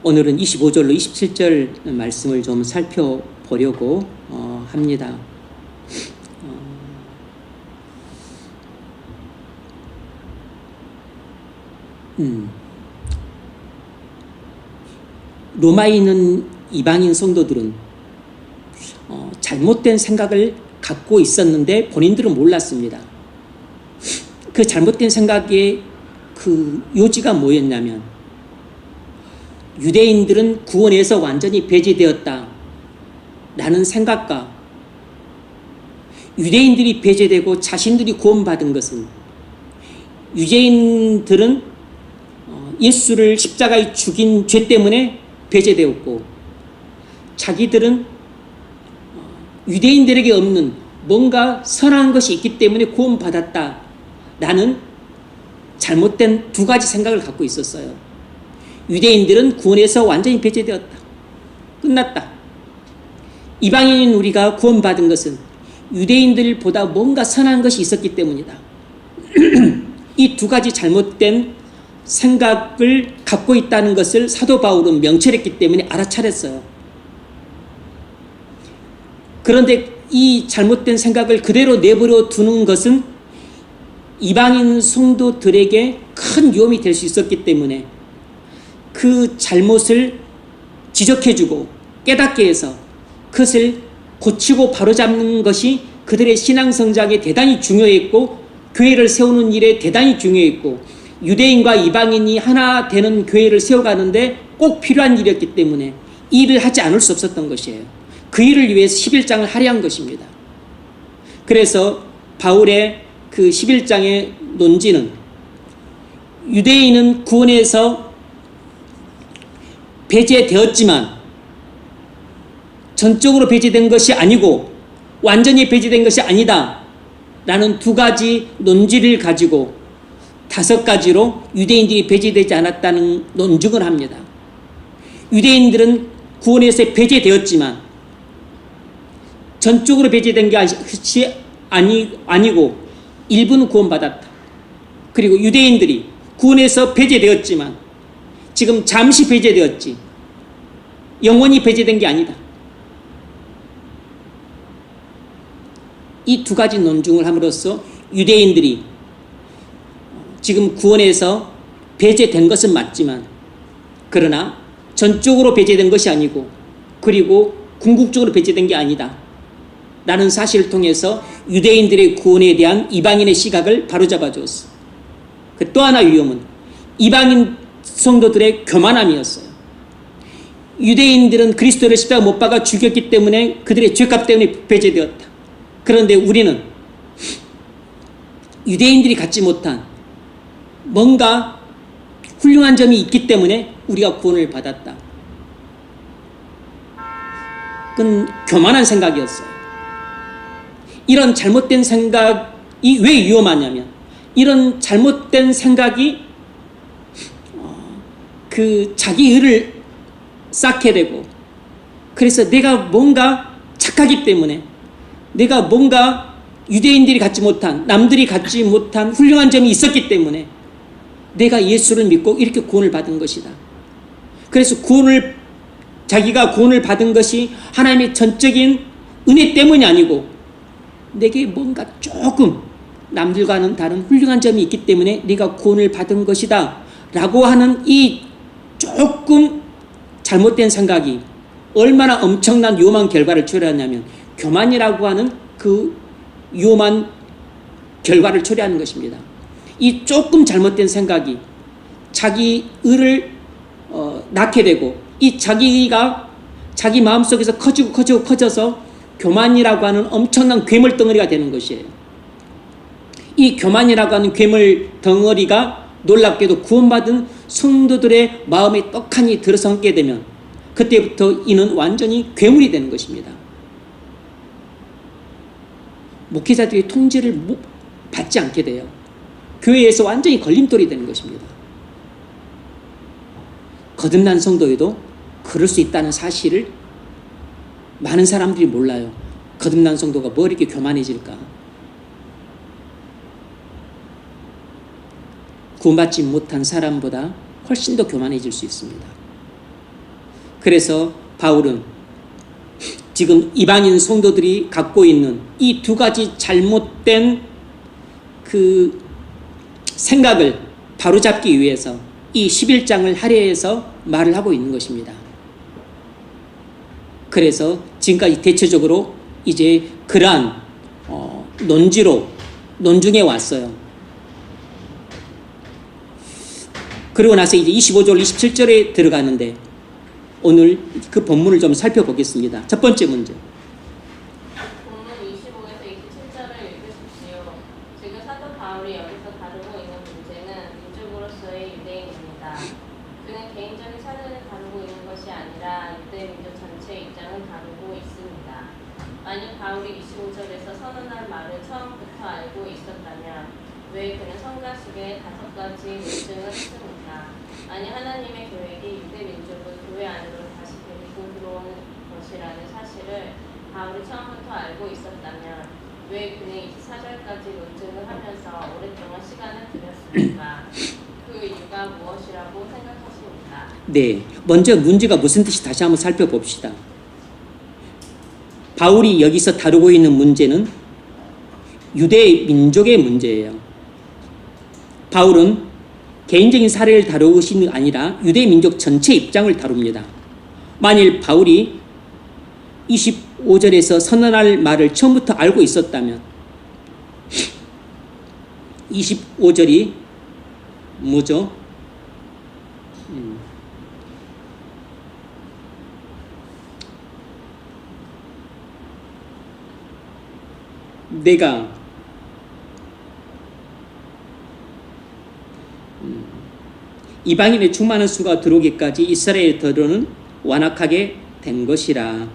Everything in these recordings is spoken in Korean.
오늘은 25절로 27절 말씀을 좀 살펴보려고 합니다. 로마에 있는 이방인 성도들은 잘못된 생각을 갖고 있었는데 본인들은 몰랐습니다. 그 잘못된 생각의 그 요지가 뭐였냐면, 유대인들은 구원에서 완전히 배제되었다 라는 생각과 유대인들이 배제되고 자신들이 구원받은 것은, 유대인들은 예수를 십자가에 죽인 죄 때문에 배제되었고, 자기들은 유대인들에게 없는 뭔가 선한 것이 있기 때문에 구원받았다 라는 잘못된 두 가지 생각을 갖고 있었어요. 유대인들은 구원에서 완전히 배제되었다, 끝났다. 이방인인 우리가 구원받은 것은 유대인들보다 뭔가 선한 것이 있었기 때문이다. 이 두 가지 잘못된 생각을 갖고 있다는 것을 사도 바울은 명철했기 때문에 알아차렸어요. 그런데 이 잘못된 생각을 그대로 내버려 두는 것은 이방인 성도들에게 큰 위험이 될 수 있었기 때문에 그 잘못을 지적해주고 깨닫게 해서 그것을 고치고 바로잡는 것이 그들의 신앙 성장에 대단히 중요했고, 교회를 세우는 일에 대단히 중요했고, 유대인과 이방인이 하나 되는 교회를 세워가는데 꼭 필요한 일이었기 때문에 이 일을 하지 않을 수 없었던 것이에요. 그 일을 위해서 11장을 할애한 것입니다. 그래서 바울의 그 11장의 논지는, 유대인은 구원에서 배제되었지만 전적으로 배제된 것이 아니고 완전히 배제된 것이 아니다 라는 두 가지 논지를 가지고 5가지로 유대인들이 배제되지 않았다는 논증을 합니다. 유대인들은 구원에서 배제되었지만 전적으로 배제된 것이 아니고 일부는 구원받았다. 그리고 유대인들이 구원에서 배제되었지만 지금 잠시 배제되었지 영원히 배제된 게 아니다. 이 두 가지 논증을 함으로써 유대인들이 지금 구원에서 배제된 것은 맞지만, 그러나 전적으로 배제된 것이 아니고, 그리고 궁극적으로 배제된 게 아니다 라는 사실을 통해서 유대인들의 구원에 대한 이방인의 시각을 바로잡아 주었어. 그 또 하나 위험은 이방인 성도들의 교만함이었어요. 유대인들은 그리스도를 십자가 못 박아 죽였기 때문에 그들의 죄값 때문에 배제되었다. 그런데 우리는 유대인들이 갖지 못한 뭔가 훌륭한 점이 있기 때문에 우리가 구원을 받았다. 그건 교만한 생각이었어요. 이런 잘못된 생각이 왜 위험하냐면, 이런 잘못된 생각이 그 자기 의를 쌓게 되고, 그래서 내가 뭔가 착하기 때문에, 내가 뭔가 유대인들이 갖지 못한, 남들이 갖지 못한 훌륭한 점이 있었기 때문에 내가 예수를 믿고 이렇게 구원을 받은 것이다. 그래서 자기가 구원을 받은 것이 하나님의 전적인 은혜 때문이 아니고 내게 뭔가 조금 남들과는 다른 훌륭한 점이 있기 때문에 네가 구원을 받은 것이다 라고 하는 이 조금 잘못된 생각이 얼마나 엄청난 위험한 결과를 초래하냐면, 교만이라고 하는 그 위험한 결과를 초래하는 것입니다. 이 조금 잘못된 생각이 자기 의를 낳게 되고, 이 자기가 자기 마음속에서 커져서 교만이라고 하는 엄청난 괴물 덩어리가 되는 것이에요. 이 교만이라고 하는 괴물 덩어리가 놀랍게도 구원받은 성도들의 마음에 떡하니 들어서게 되면 그때부터 이는 완전히 괴물이 되는 것입니다. 목회자들이 통제를 받지 않게 돼요. 교회에서 완전히 걸림돌이 되는 것입니다. 거듭난 성도에도 그럴 수 있다는 사실을 많은 사람들이 몰라요. 거듭난 성도가 뭐 이렇게 교만해질까? 구원받지 못한 사람보다 훨씬 더 교만해질 수 있습니다. 그래서 바울은 지금 이방인 성도들이 갖고 있는 이 두 가지 잘못된 그 생각을 바로잡기 위해서 이 11장을 할애해서 말을 하고 있는 것입니다. 그래서 지금까지 대체적으로 이제 그러한 논중에 왔어요. 그러고 나서 이제 25절, 27절에 들어가는데 오늘 그 본문을 좀 살펴보겠습니다. 첫 번째 문제. 본문 25에서 27절을 읽으십시오. 지금 사도 바울이 여기서 다루고 있는 문제는 민족으로서의 유대인입니다. 그는 개인적인 사정을 다루고 있는 것이 아니라 유대 민족 전체의 입장을 다루고 있습니다. 만약 바울이 25절에서 선언한 말을 처음부터 알고 있었다면 왜 그는 성가시게 5가지 논증을 했습니까? 만약 하나님의 계획이 유대 민족을 교회 안으로 다시 데리고 들어오는 것이라는 사실을 바울이 처음부터 알고 있었다면 왜 그는 24절까지 논증을 하면서 오랫동안 시간을 들였습니까? 그 이유가 무엇이라고 생각하십니까? 네, 먼저 문제가 무슨 뜻이 다시 한번 살펴봅시다. 바울이 여기서 다루고 있는 문제는 유대 민족의 문제예요. 바울은 개인적인 사례를 다루고 있는 게 아니라 유대 민족 전체 입장을 다룹니다. 만일 바울이 25절에서 선언할 말을 처음부터 알고 있었다면 25절이 뭐죠? 내가 이방인의 충만한 수가 들어오기까지 이스라엘의 더러는 완악하게 된 것이라.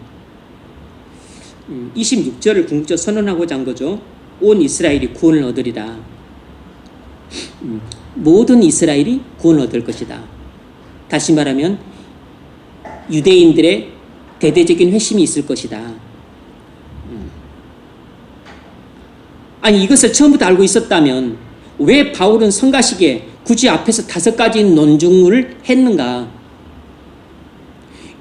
26절을 궁극적으로 선언하고자 한 거죠. 온 이스라엘이 구원을 얻으리라. 모든 이스라엘이 구원을 얻을 것이다. 다시 말하면 유대인들의 대대적인 회심이 있을 것이다. 아니, 이것을 처음부터 알고 있었다면 왜 바울은 성가시기에 굳이 앞에서 5가지 논증을 했는가?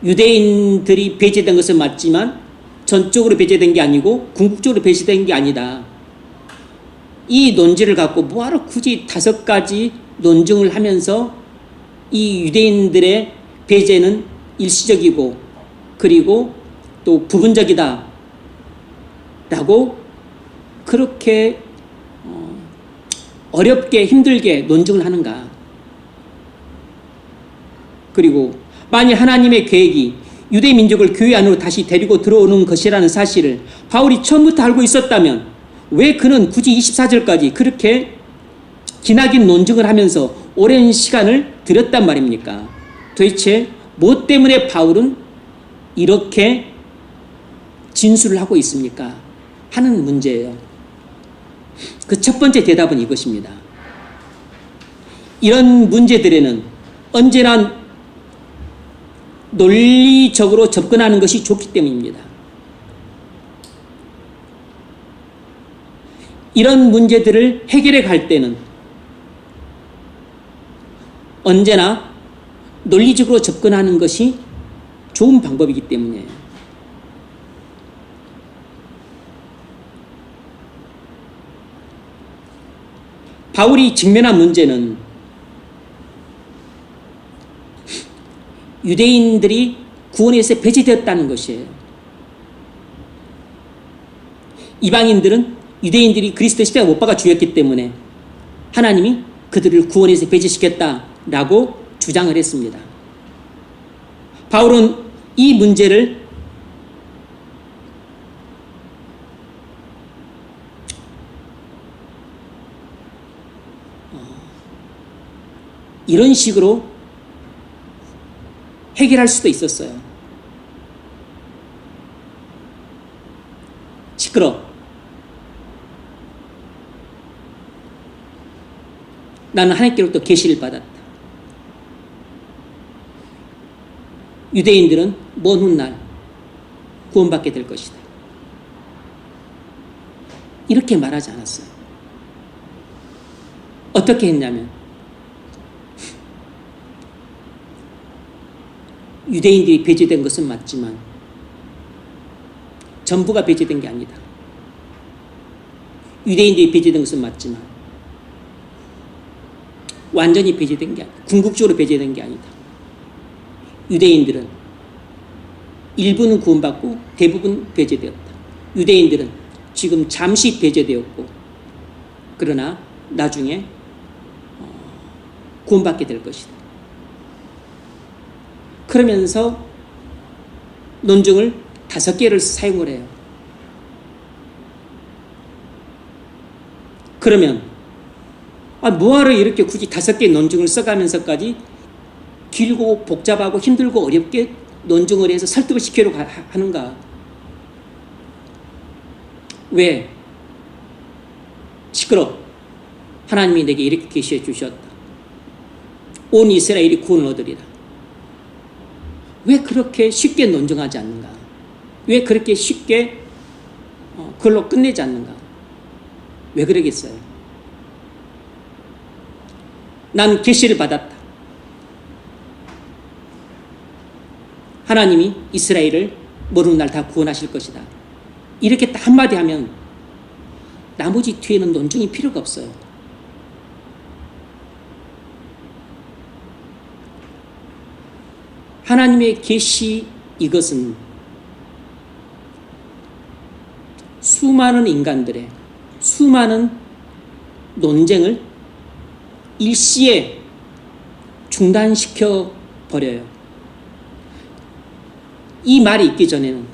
유대인들이 배제된 것은 맞지만 전적으로 배제된 게 아니고 궁극적으로 배제된 게 아니다. 이 논지를 갖고 뭐하러 굳이 5가지 논증을 하면서 이 유대인들의 배제는 일시적이고 그리고 또 부분적이다 라고 그렇게 어렵게 힘들게 논증을 하는가? 그리고 만일 하나님의 계획이 유대 민족을 교회 안으로 다시 데리고 들어오는 것이라는 사실을 바울이 처음부터 알고 있었다면 왜 그는 굳이 24절까지 그렇게 기나긴 논증을 하면서 오랜 시간을 들였단 말입니까? 도대체 무엇 때문에 바울은 이렇게 진술을 하고 있습니까? 하는 문제예요. 그 첫 번째 대답은 이것입니다. 이런 문제들에는 언제나 논리적으로 접근하는 것이 좋기 때문입니다. 이런 문제들을 해결해 갈 때는 언제나 논리적으로 접근하는 것이 좋은 방법이기 때문이에요. 바울이 직면한 문제는 유대인들이 구원에서 배제되었다는 것이에요. 이방인들은 유대인들이 그리스도의 십자가 못 박아 죽였기 때문에 하나님이 그들을 구원에서 배제시켰다라고 주장을 했습니다. 바울은 이 문제를 이런 식으로 해결할 수도 있었어요. 시끄러. 나는 하나님께로부터 계시를 받았다. 유대인들은 먼 훗날 구원받게 될 것이다. 이렇게 말하지 않았어요. 어떻게 했냐면 유대인들이 배제된 것은 맞지만 전부가 배제된 게 아니다. 유대인들이 배제된 것은 맞지만 완전히 배제된 게 아니다. 궁극적으로 배제된 게 아니다. 유대인들은 일부는 구원받고 대부분 배제되었다. 유대인들은 지금 잠시 배제되었고 그러나 나중에 구원받게 될 것이다. 그러면서 논증을 5개를 사용을 해요. 그러면 뭐하러 이렇게 굳이 5개 논증을 써가면서까지 길고 복잡하고 힘들고 어렵게 논증을 해서 설득을 시키려고 하는가? 왜? 시끄러. 하나님이 내게 이렇게 계시해 주셨다. 온 이스라엘이 구원을 얻으리라. 왜 그렇게 쉽게 논증하지 않는가? 왜 그렇게 쉽게 그걸로 끝내지 않는가? 왜 그러겠어요? 난 계시를 받았다. 하나님이 이스라엘을 모르는 날 다 구원하실 것이다. 이렇게 딱 한마디 하면 나머지 뒤에는 논증이 필요가 없어요. 하나님의 계시 이것은 수많은 인간들의 수많은 논쟁을 일시에 중단시켜 버려요. 이 말이 있기 전에는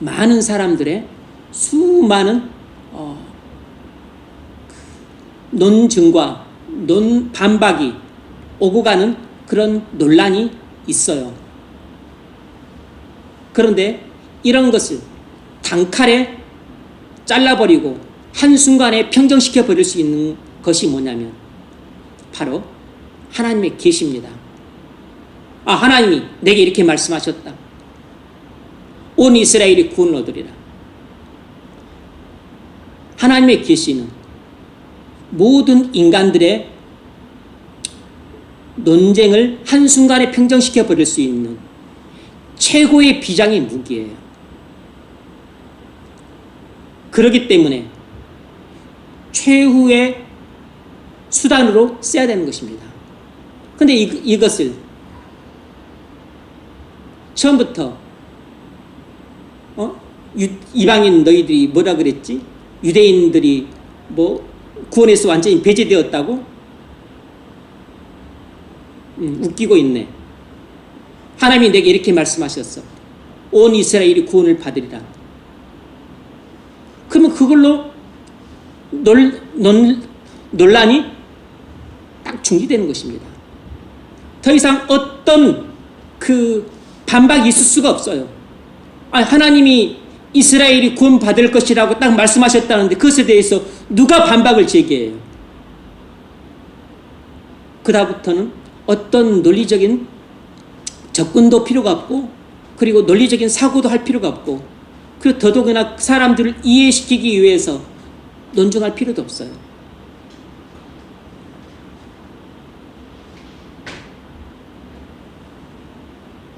많은 사람들의 수많은 논증과 반박이 오고 가는 그런 논란이 있어요. 그런데 이런 것을 단칼에 잘라버리고 한순간에 평정시켜 버릴 수 있는 것이 뭐냐면 바로 하나님의 계시입니다. 하나님이 내게 이렇게 말씀하셨다. 온 이스라엘이 구원을 얻으리라. 하나님의 계시는 모든 인간들의 논쟁을 한순간에 평정시켜 버릴 수 있는 최고의 비장의 무기예요. 그렇기 때문에 최후의 수단으로 써야 되는 것입니다. 그런데 이것을 처음부터 이방인 너희들이 뭐라 그랬지? 유대인들이 구원에서 완전히 배제되었다고? 웃기고 있네. 하나님이 내게 이렇게 말씀하셨어. 온 이스라엘이 구원을 받으리라. 그러면 그걸로 논란이 딱 중지되는 것입니다. 더 이상 어떤 반박이 있을 수가 없어요. 하나님이 이스라엘이 구원 받을 것이라고 딱 말씀하셨다는데 그것에 대해서 누가 반박을 제기해요? 그다음부터는 어떤 논리적인 접근도 필요가 없고 그리고 논리적인 사고도 할 필요가 없고 그리고 더더구나 사람들을 이해시키기 위해서 논증할 필요도 없어요.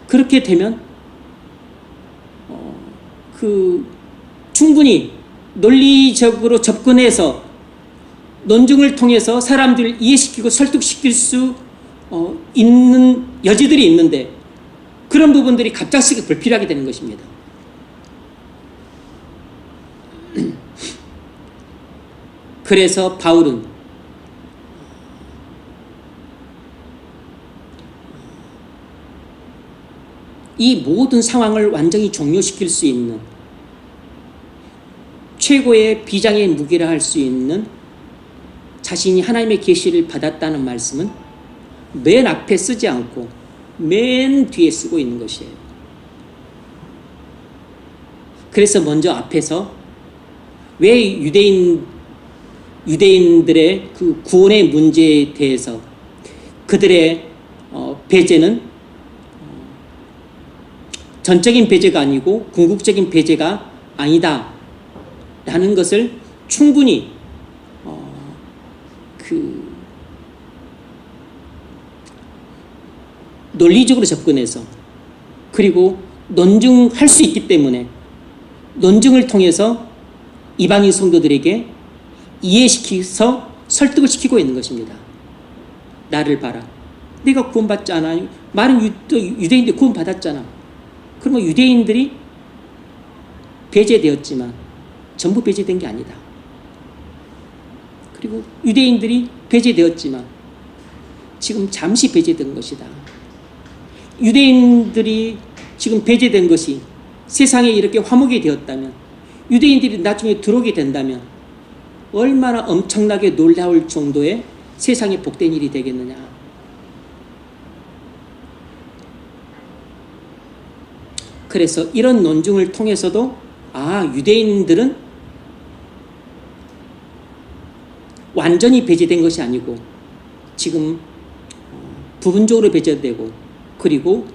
그렇게 되면 충분히 논리적으로 접근해서 논증을 통해서 사람들을 이해시키고 설득시킬 수 있는 여지들이 있는데 그런 부분들이 갑작스럽게 불필요하게 되는 것입니다. 그래서 바울은 이 모든 상황을 완전히 종료시킬 수 있는 최고의 비장의 무기라 할 수 있는 자신이 하나님의 계시를 받았다는 말씀은 맨 앞에 쓰지 않고 맨 뒤에 쓰고 있는 것이에요. 그래서 먼저 앞에서 왜 유대인들의 그 구원의 문제에 대해서 그들의 배제는 전적인 배제가 아니고 궁극적인 배제가 아니다 라는 것을 충분히 논리적으로 접근해서 그리고 논증할 수 있기 때문에 논증을 통해서 이방인 성도들에게 이해시켜서 설득을 시키고 있는 것입니다. 나를 봐라. 내가 구원받지 않아. 많은 유대인들이 구원받았잖아. 그러면 유대인들이 배제되었지만 전부 배제된 게 아니다. 그리고 유대인들이 배제되었지만 지금 잠시 배제된 것이다. 유대인들이 지금 배제된 것이 세상에 이렇게 화목이 되었다면, 유대인들이 나중에 들어오게 된다면 얼마나 엄청나게 놀라울 정도의 세상에 복된 일이 되겠느냐. 그래서 이런 논증을 통해서도 유대인들은 완전히 배제된 것이 아니고 지금 부분적으로 배제되고 그리고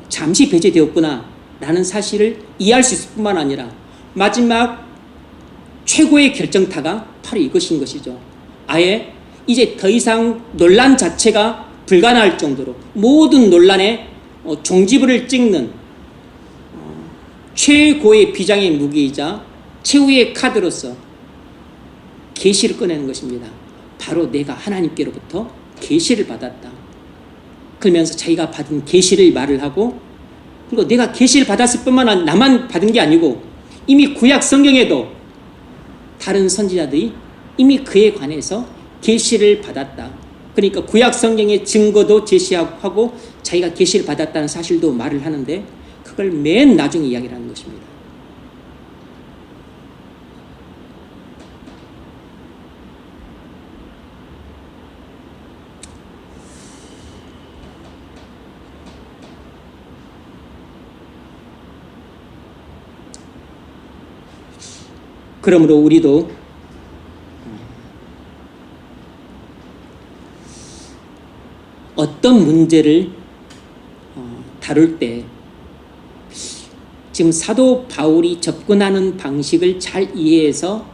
잠시 배제되었구나 라는 사실을 이해할 수 있을 뿐만 아니라 마지막 최고의 결정타가 바로 이것인 것이죠. 아예 이제 더 이상 논란 자체가 불가능할 정도로 모든 논란에 종지부를 찍는 최고의 비장의 무기이자 최후의 카드로서 계시를 꺼내는 것입니다. 바로 내가 하나님께로부터 계시를 받았다. 그러면서 자기가 받은 계시를 말을 하고, 그리고 내가 계시를 받았을 뿐만 아니라 나만 받은 게 아니고 이미 구약 성경에도 다른 선지자들이 이미 그에 관해서 계시를 받았다. 그러니까 구약 성경의 증거도 제시하고 자기가 계시를 받았다는 사실도 말을 하는데 그걸 맨 나중에 이야기를 하는 것입니다. 그러므로 우리도 어떤 문제를 다룰 때 지금 사도 바울이 접근하는 방식을 잘 이해해서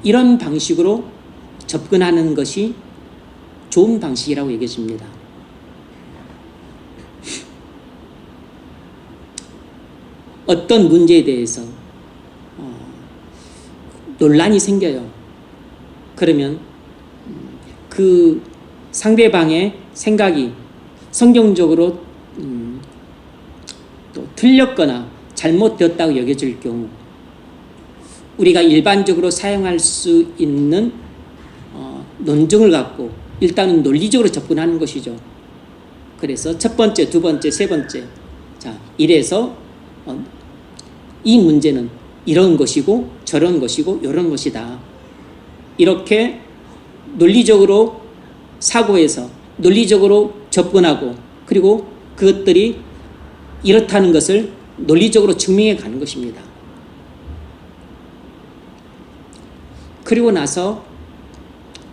이런 방식으로 접근하는 것이 좋은 방식이라고 얘기해줍니다. 어떤 문제에 대해서 논란이 생겨요. 그러면 그 상대방의 생각이 성경적으로 또 틀렸거나 잘못되었다고 여겨질 경우 우리가 일반적으로 사용할 수 있는 논증을 갖고 일단은 논리적으로 접근하는 것이죠. 그래서 첫 번째, 두 번째, 세 번째, 자, 이래서 이 문제는 이런 것이고 저런 것이고 이런 것이다. 이렇게 논리적으로 사고해서 논리적으로 접근하고 그리고 그것들이 이렇다는 것을 논리적으로 증명해 가는 것입니다. 그리고 나서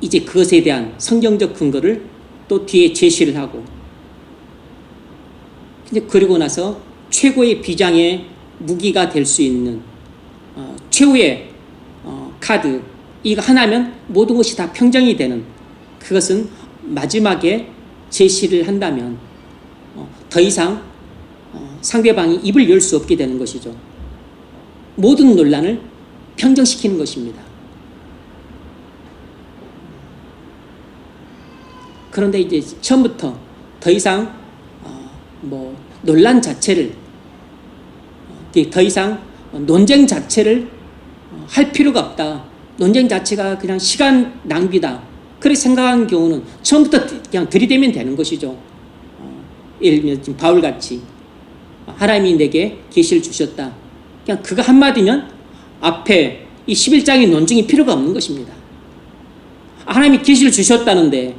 이제 그것에 대한 성경적 근거를 또 뒤에 제시를 하고, 그리고 나서 최고의 비장의 무기가 될 수 있는 최후의 카드, 이거 하나면 모든 것이 다 평정이 되는, 그것은 마지막에 제시를 한다면 더 이상 상대방이 입을 열 수 없게 되는 것이죠. 모든 논란을 평정시키는 것입니다. 그런데 이제 처음부터 더 이상 논란 자체를, 더 이상 논쟁 자체를 할 필요가 없다. 논쟁 자체가 그냥 시간 낭비다. 그렇게 생각하는 경우는 처음부터 그냥 들이대면 되는 것이죠. 예를 들면 지금 바울같이 하나님이 내게 계시를 주셨다. 그냥 그거 한마디면 앞에 이 11장의 논증이 필요가 없는 것입니다. 하나님이 계시를 주셨다는데,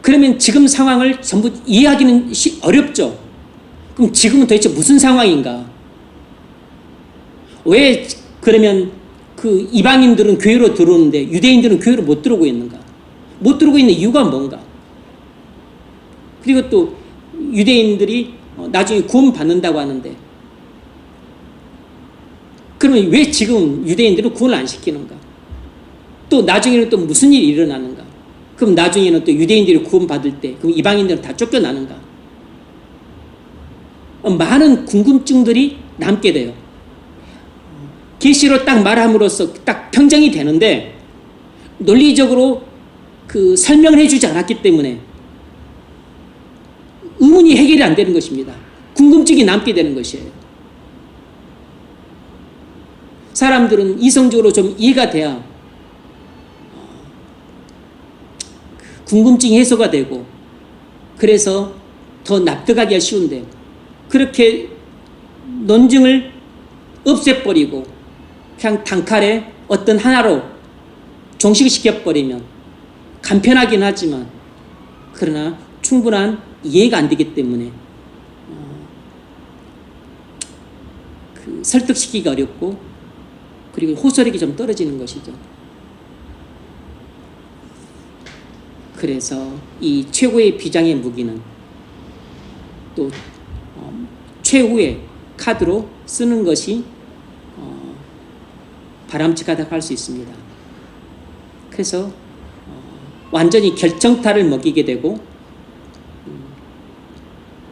그러면 지금 상황을 전부 이해하기는 어렵죠. 그럼 지금은 도대체 무슨 상황인가? 왜 그러면 그 이방인들은 교회로 들어오는데 유대인들은 교회로 못 들어오고 있는가? 못 들어오고 있는 이유가 뭔가? 그리고 또 유대인들이 나중에 구원받는다고 하는데, 그러면 왜 지금 유대인들은 구원을 안 시키는가? 또 나중에는 또 무슨 일이 일어나는가? 그럼 나중에는 또 유대인들이 구원받을 때 그럼 이방인들은 다 쫓겨나는가? 많은 궁금증들이 남게 돼요. 계시로 딱 말함으로써 딱 평정이 되는데 논리적으로 그 설명을 해주지 않았기 때문에 의문이 해결이 안 되는 것입니다. 궁금증이 남게 되는 것이에요. 사람들은 이성적으로 좀 이해가 돼야 궁금증이 해소가 되고 그래서 더 납득하기가 쉬운데 그렇게 논증을 없애버리고 그냥 단칼에 어떤 하나로 종식시켜버리면 간편하긴 하지만 그러나 충분한 이해가 안 되기 때문에 설득시키기가 어렵고 그리고 호소력이 좀 떨어지는 것이죠. 그래서 이 최고의 비장의 무기는 또 최후의 카드로 쓰는 것이 바람직하다고 할 수 있습니다. 그래서 완전히 결정타를 먹이게 되고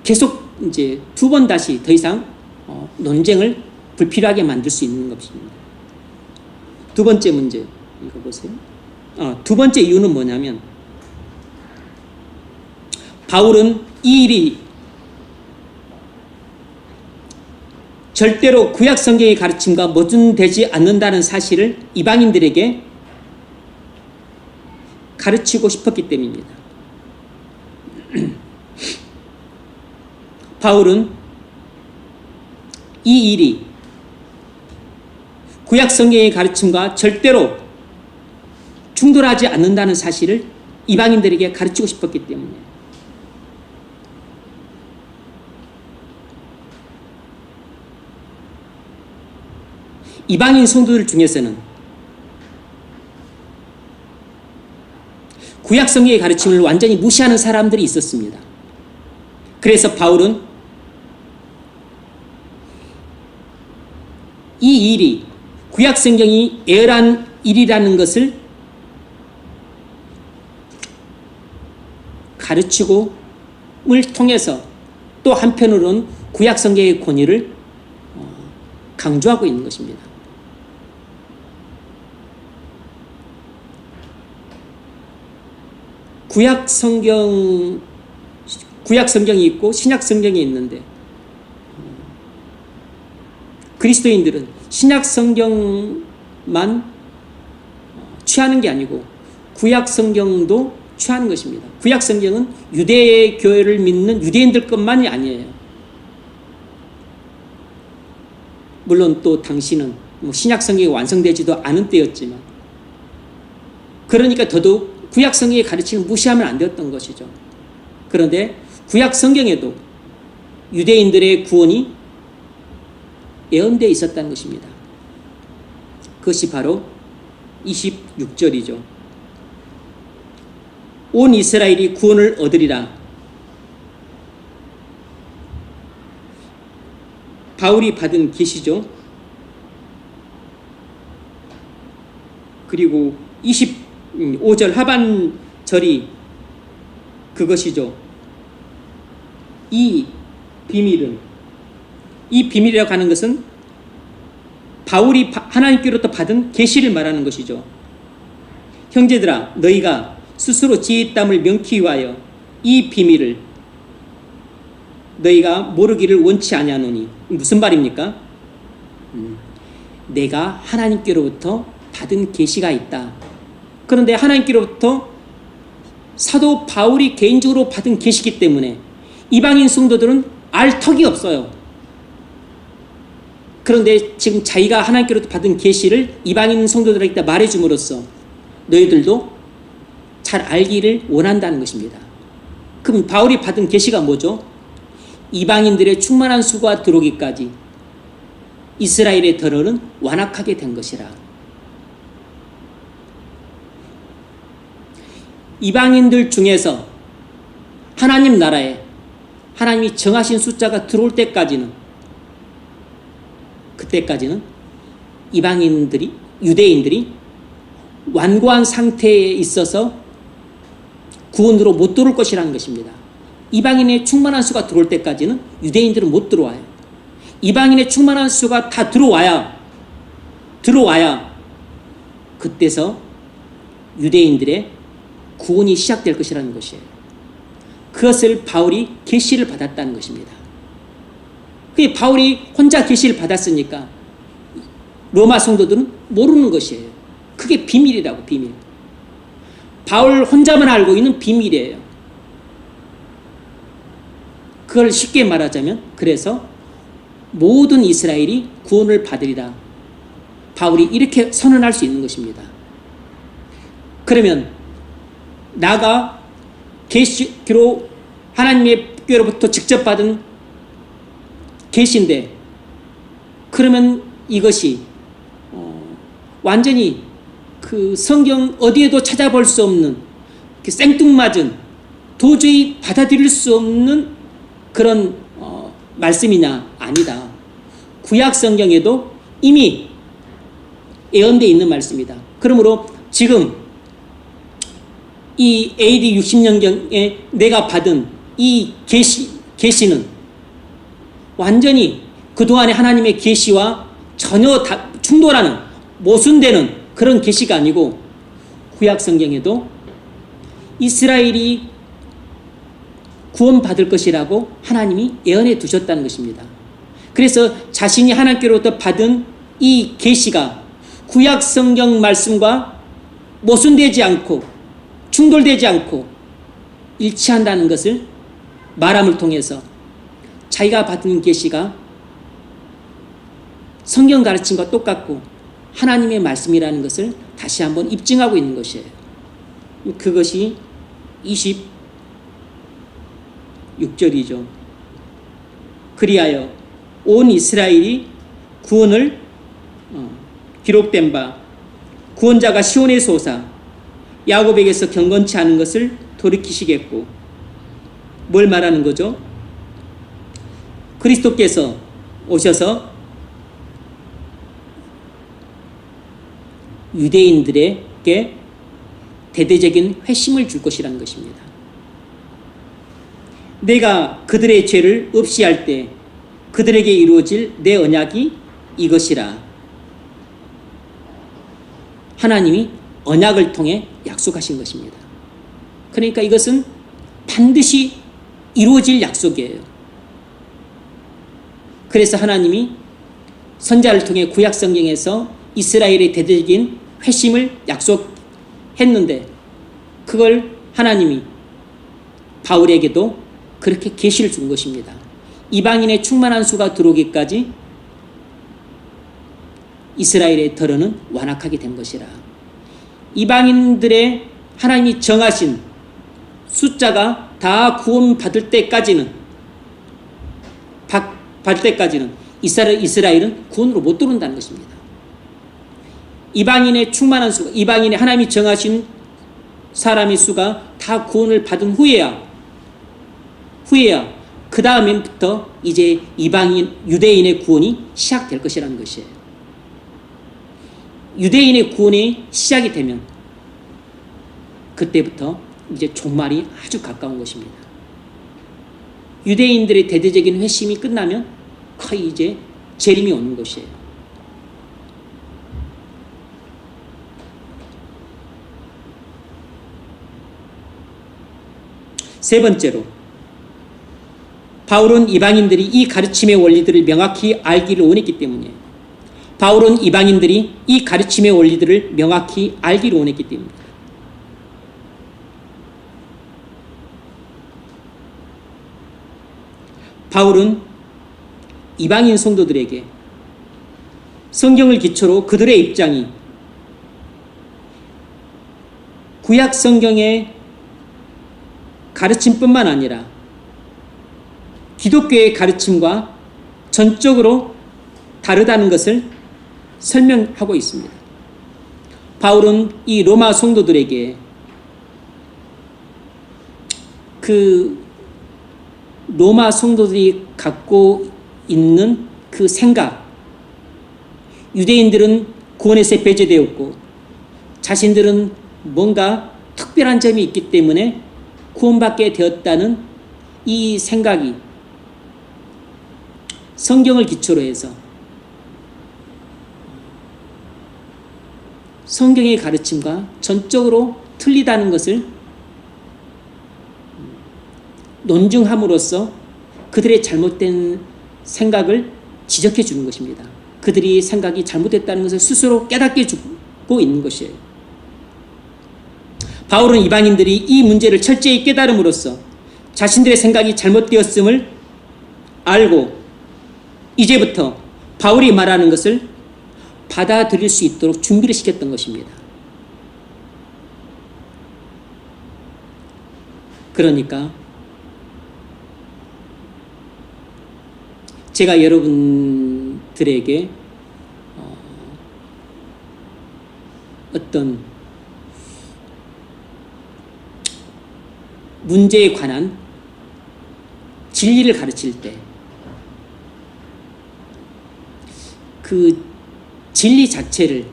계속 이제 두 번 다시 더 이상 논쟁을 불필요하게 만들 수 있는 것입니다. 두 번째 문제 읽어보세요. 두 번째 이유는 뭐냐면 바울은 이 일이 절대로 구약 성경의 가르침과 모순되지 않는다는 사실을 이방인들에게 가르치고 싶었기 때문입니다. 바울은 이 일이 구약 성경의 가르침과 절대로 충돌하지 않는다는 사실을 이방인들에게 가르치고 싶었기 때문에 이방인 성도들 중에서는 구약 성경의 가르침을 완전히 무시하는 사람들이 있었습니다. 그래서 바울은 이 일이 구약 성경이 애월한 일이라는 것을 가르치고를 통해서 또 한편으로는 구약 성경의 권위를 강조하고 있는 것입니다. 구약 성경이 있고 신약 성경이 있는데 그리스도인들은 신약 성경만 취하는 게 아니고 구약 성경도 취하는 것입니다. 구약 성경은 유대 교회를 믿는 유대인들 것만이 아니에요. 물론 또 당시는 신약 성경이 완성되지도 않은 때였지만 그러니까 더더욱 구약 성경의 가르침을 무시하면 안 되었던 것이죠. 그런데 구약 성경에도 유대인들의 구원이 예언되어 있었다는 것입니다. 그것이 바로 26절이죠. 온 이스라엘이 구원을 얻으리라. 바울이 받은 계시죠. 그리고 25절 하반절이 그것이죠. 이 비밀이라고 하는 것은 바울이 하나님께로부터 받은 계시를 말하는 것이죠. 형제들아, 너희가 스스로 지혜의 땀을 명키 위하여 이 비밀을 너희가 모르기를 원치 아니하노니. 무슨 말입니까? 내가 하나님께로부터 받은 계시가 있다. 그런데 하나님께로부터 사도 바울이 개인적으로 받은 계시이기 때문에 이방인 성도들은 알 턱이 없어요. 그런데 지금 자기가 하나님께로부터 받은 계시를 이방인 성도들에게 말해줌으로써 너희들도 잘 알기를 원한다는 것입니다. 그럼 바울이 받은 계시가 뭐죠? 이방인들의 충만한 수가 들어오기까지 이스라엘의 더러는 완악하게 된 것이라. 이방인들 중에서 하나님 나라에 하나님이 정하신 숫자가 들어올 때까지는, 그때까지는 이방인들이, 유대인들이 완고한 상태에 있어서 구원으로 못 들어올 것이라는 것입니다. 이방인의 충만한 수가 들어올 때까지는 유대인들은 못 들어와요. 이방인의 충만한 수가 다 들어와야 그때서 유대인들의 구원이 시작될 것이라는 것이에요. 그것을 바울이 계시를 받았다는 것입니다. 그 바울이 혼자 계시를 받았으니까 로마 성도들은 모르는 것이에요. 그게 비밀이라고, 비밀. 바울 혼자만 알고 있는 비밀이에요. 그걸 쉽게 말하자면, 그래서 모든 이스라엘이 구원을 받으리라, 바울이 이렇게 선언할 수 있는 것입니다. 그러면 나가 계시로 하나님의 께로부터 직접 받은 계시인데, 그러면 이것이 완전히 그 성경 어디에도 찾아볼 수 없는 생뚱맞은, 도저히 받아들일 수 없는 그런 말씀이냐? 아니다. 구약 성경에도 이미 예언되어 있는 말씀이다. 그러므로 지금 이 AD 60년경에 내가 받은 이 계시는 완전히 그동안의 하나님의 계시와 전혀 충돌하는, 모순되는 그런 계시가 아니고, 구약 성경에도 이스라엘이 구원받을 것이라고 하나님이 예언해 두셨다는 것입니다. 그래서 자신이 하나님께로부터 받은 이 계시가 구약 성경 말씀과 모순되지 않고 충돌되지 않고 일치한다는 것을 말함을 통해서 자기가 받은 계시가 성경 가르침과 똑같고 하나님의 말씀이라는 것을 다시 한번 입증하고 있는 것이에요. 그것이 26절이죠. 그리하여 온 이스라엘이 구원을 기록된 바, 구원자가 시온에서 오사 야곱에게서 경건치 않은 것을 돌이키시겠고, 뭘 말하는 거죠? 그리스도께서 오셔서 유대인들에게 대대적인 회심을 줄 것이라는 것입니다. 내가 그들의 죄를 없이 할 때 그들에게 이루어질 내 언약이 이것이라. 하나님이 언약을 통해 약속하신 것입니다. 그러니까 이것은 반드시 이루어질 약속이에요. 그래서 하나님이 선지자를 통해 구약 성경에서 이스라엘의 대대적인 회심을 약속했는데, 그걸 하나님이 바울에게도 그렇게 계시를 준 것입니다. 이방인의 충만한 수가 들어오기까지 이스라엘의 덜어는 완악하게 된 것이라. 이방인들의 하나님이 정하신 숫자가 다 구원받을 때까지는 이스라엘은 구원으로 못 들어온다는 것입니다. 이방인의 충만한 수가, 이방인의 하나님이 정하신 사람의 수가 다 구원을 받은 후에야 그 다음부터 이제 유대인의 구원이 시작될 것이라는 것이에요. 유대인의 구원이 시작이 되면 그때부터 이제 종말이 아주 가까운 것입니다. 유대인들의 대대적인 회심이 끝나면 거의 이제 재림이 오는 것이에요. 세 번째로, 바울은 이방인들이 이 가르침의 원리들을 명확히 알기를 원했기 때문이에요. 바울은 이방인들이 이 가르침의 원리들을 명확히 알기를 원했기 때문입니다. 바울은 이방인 성도들에게 성경을 기초로 그들의 입장이 구약 성경의 가르침뿐만 아니라 기독교의 가르침과 전적으로 다르다는 것을 설명하고 있습니다. 바울은 이 로마 성도들에게 그 로마 성도들이 갖고 있는 그 생각, 유대인들은 구원에서 배제되었고 자신들은 뭔가 특별한 점이 있기 때문에 구원받게 되었다는 이 생각이 성경을 기초로 해서 성경의 가르침과 전적으로 틀리다는 것을 논증함으로써 그들의 잘못된 생각을 지적해 주는 것입니다. 그들이 생각이 잘못됐다는 것을 스스로 깨닫게 주고 있는 것이에요. 바울은 이방인들이 이 문제를 철저히 깨달음으로써 자신들의 생각이 잘못되었음을 알고 이제부터 바울이 말하는 것을 받아들일 수 있도록 준비를 시켰던 것입니다. 그러니까 제가 여러분들에게 어떤 문제에 관한 진리를 가르칠 때 그 진리 자체를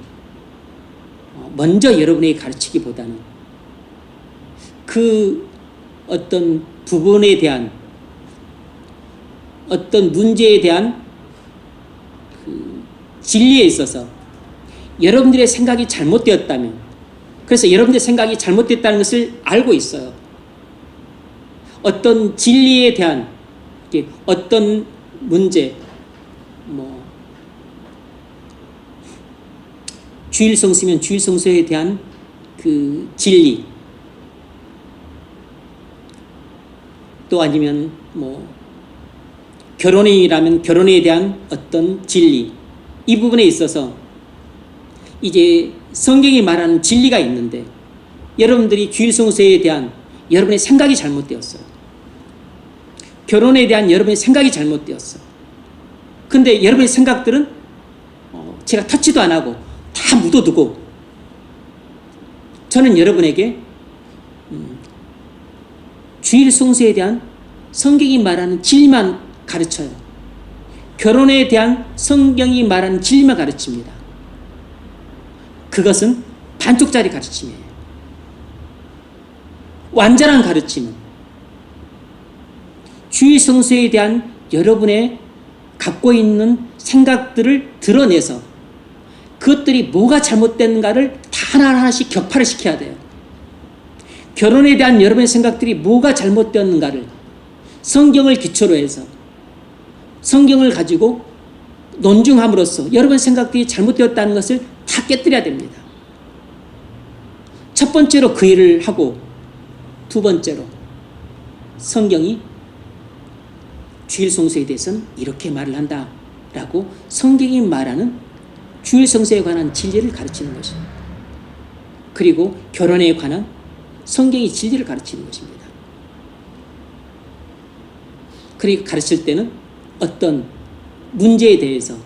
먼저 여러분에게 가르치기보다는 그 어떤 부분에 대한 어떤 문제에 대한 그 진리에 있어서 여러분들의 생각이 잘못되었다면, 그래서 여러분들의 생각이 잘못됐다는 것을 알고 있어요. 어떤 진리에 대한 어떤 문제, 주일 성수면 주일 성수에 대한 그 진리, 또 아니면 결혼이라면 결혼에 대한 어떤 진리, 이 부분에 있어서 이제 성경이 말하는 진리가 있는데 여러분들이 주일 성수에 대한 여러분의 생각이 잘못되었어요. 결혼에 대한 여러분의 생각이 잘못되었어요. 근데 여러분의 생각들은 제가 터치도 안 하고 다 묻어두고 저는 여러분에게 주일 성수에 대한 성경이 말하는 진리만 가르쳐요. 결혼에 대한 성경이 말하는 진리만 가르칩니다. 그것은 반쪽짜리 가르침이에요. 완전한 가르침은 주일 성수에 대한 여러분의 갖고 있는 생각들을 드러내서 그것들이 뭐가 잘못됐는가를 다 하나하나씩 격파를 시켜야 돼요. 결혼에 대한 여러분의 생각들이 뭐가 잘못되었는가를 성경을 기초로 해서 성경을 가지고 논증함으로써 여러분의 생각들이 잘못되었다는 것을 다 깨뜨려야 됩니다. 첫 번째로 그 일을 하고, 두 번째로 성경이 주일 성수에 대해서는 이렇게 말을 한다라고 성경이 말하는 주일 성수에 관한 진리를 가르치는 것입니다. 그리고 결혼에 관한 성경의 진리를 가르치는 것입니다. 그리고 가르칠 때는 어떤 문제에 대해서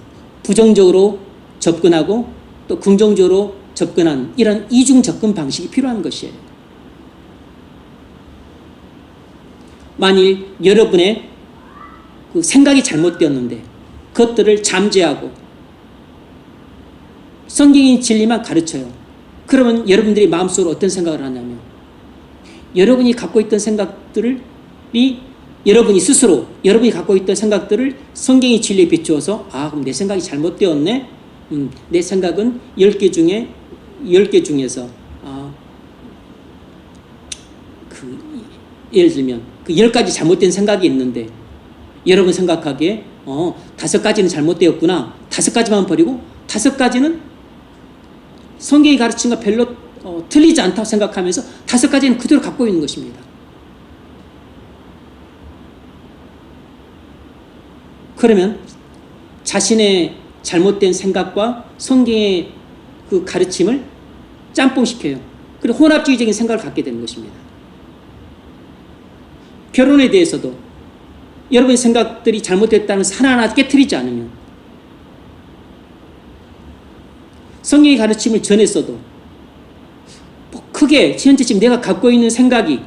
부정적으로 접근하고 또 긍정적으로 접근한 이런 이중 접근 방식이 필요한 것이에요. 만일 여러분의 그 생각이 잘못되었는데 그것들을 잠재하고 성경의 진리만 가르쳐요. 그러면 여러분들이 마음속으로 어떤 생각을 하냐면 여러분이 갖고 있던 생각들이 여러분이 스스로 여러분이 갖고 있던 생각들을 성경의 진리에 비추어서 그럼 내 생각이 잘못되었네. 내 생각은 10개 중에서 예를 들면 그 10가지 잘못된 생각이 있는데 여러분 생각하기에 5가지는 잘못되었구나. 5가지만 버리고 5가지는 성경이 가르친 것 별로 틀리지 않다고 생각하면서 5가지는 그대로 갖고 있는 것입니다. 그러면 자신의 잘못된 생각과 성경의 그 가르침을 짬뽕시켜요. 그리고 혼합주의적인 생각을 갖게 되는 것입니다. 결혼에 대해서도 여러분의 생각들이 잘못됐다는 것을 하나하나 깨트리지 않으면 성경의 가르침을 전했어도 크게 현재 지금 내가 갖고 있는 생각이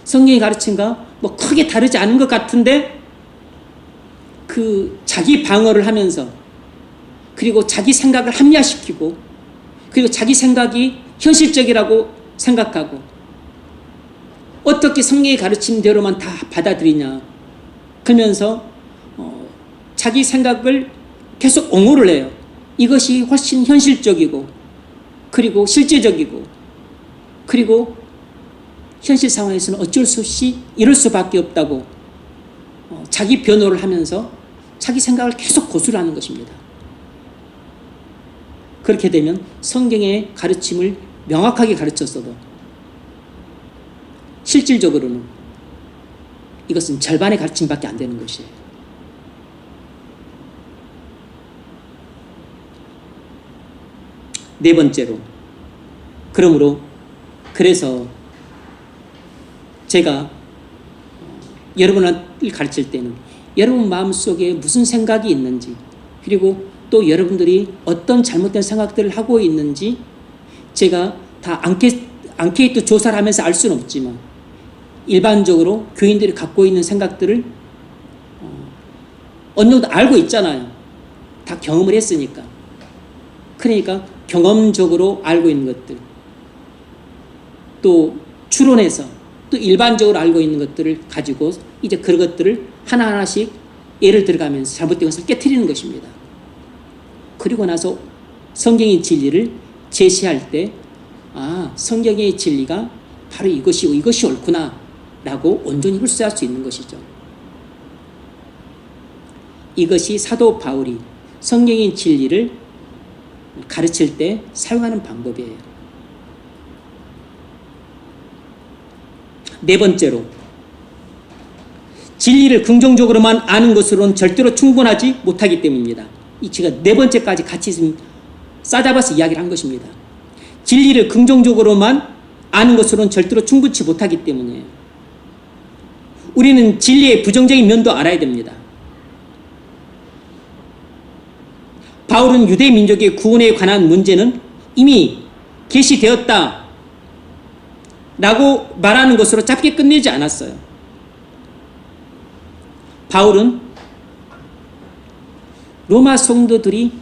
성경의 가르침과 크게 다르지 않은 것 같은데 그 자기 방어를 하면서 그리고 자기 생각을 합리화시키고 그리고 자기 생각이 현실적이라고 생각하고 어떻게 성경의 가르침대로만 다 받아들이냐 그러면서 자기 생각을 계속 옹호를 해요. 이것이 훨씬 현실적이고 그리고 실제적이고 그리고 현실 상황에서는 어쩔 수 없이 이럴 수밖에 없다고 자기 변호를 하면서 자기 생각을 계속 고수를 하는 것입니다. 그렇게 되면 성경의 가르침을 명확하게 가르쳤어도 실질적으로는 이것은 절반의 가르침밖에 안 되는 것이에요. 네 번째로, 그래서 제가 여러분을 가르칠 때는 여러분 마음속에 무슨 생각이 있는지 그리고 또 여러분들이 어떤 잘못된 생각들을 하고 있는지 제가 다 앙케이트 조사를 하면서 알 수는 없지만 일반적으로 교인들이 갖고 있는 생각들을 어느 정도 알고 있잖아요. 다 경험을 했으니까. 그러니까 경험적으로 알고 있는 것들 또 추론해서 또 일반적으로 알고 있는 것들을 가지고 이제 그런 것들을 하나하나씩 예를 들어가면서 잘못된 것을 깨트리는 것입니다. 그리고 나서 성경의 진리를 제시할 때 성경의 진리가 바로 이것이고 이것이 옳구나 라고 온전히 흡수할 수 있는 것이죠. 이것이 사도 바울이 성경의 진리를 가르칠 때 사용하는 방법이에요. 네 번째로, 진리를 긍정적으로만 아는 것으로는 절대로 충분하지 못하기 때문입니다. 제가 네 번째까지 같이 싸잡아서 이야기를 한 것입니다. 진리를 긍정적으로만 아는 것으로는 절대로 충분치 못하기 때문이에요. 우리는 진리의 부정적인 면도 알아야 됩니다. 바울은 유대 민족의 구원에 관한 문제는 이미 계시되었다 라고 말하는 것으로 짧게 끝내지 않았어요. 바울은 로마 성도들이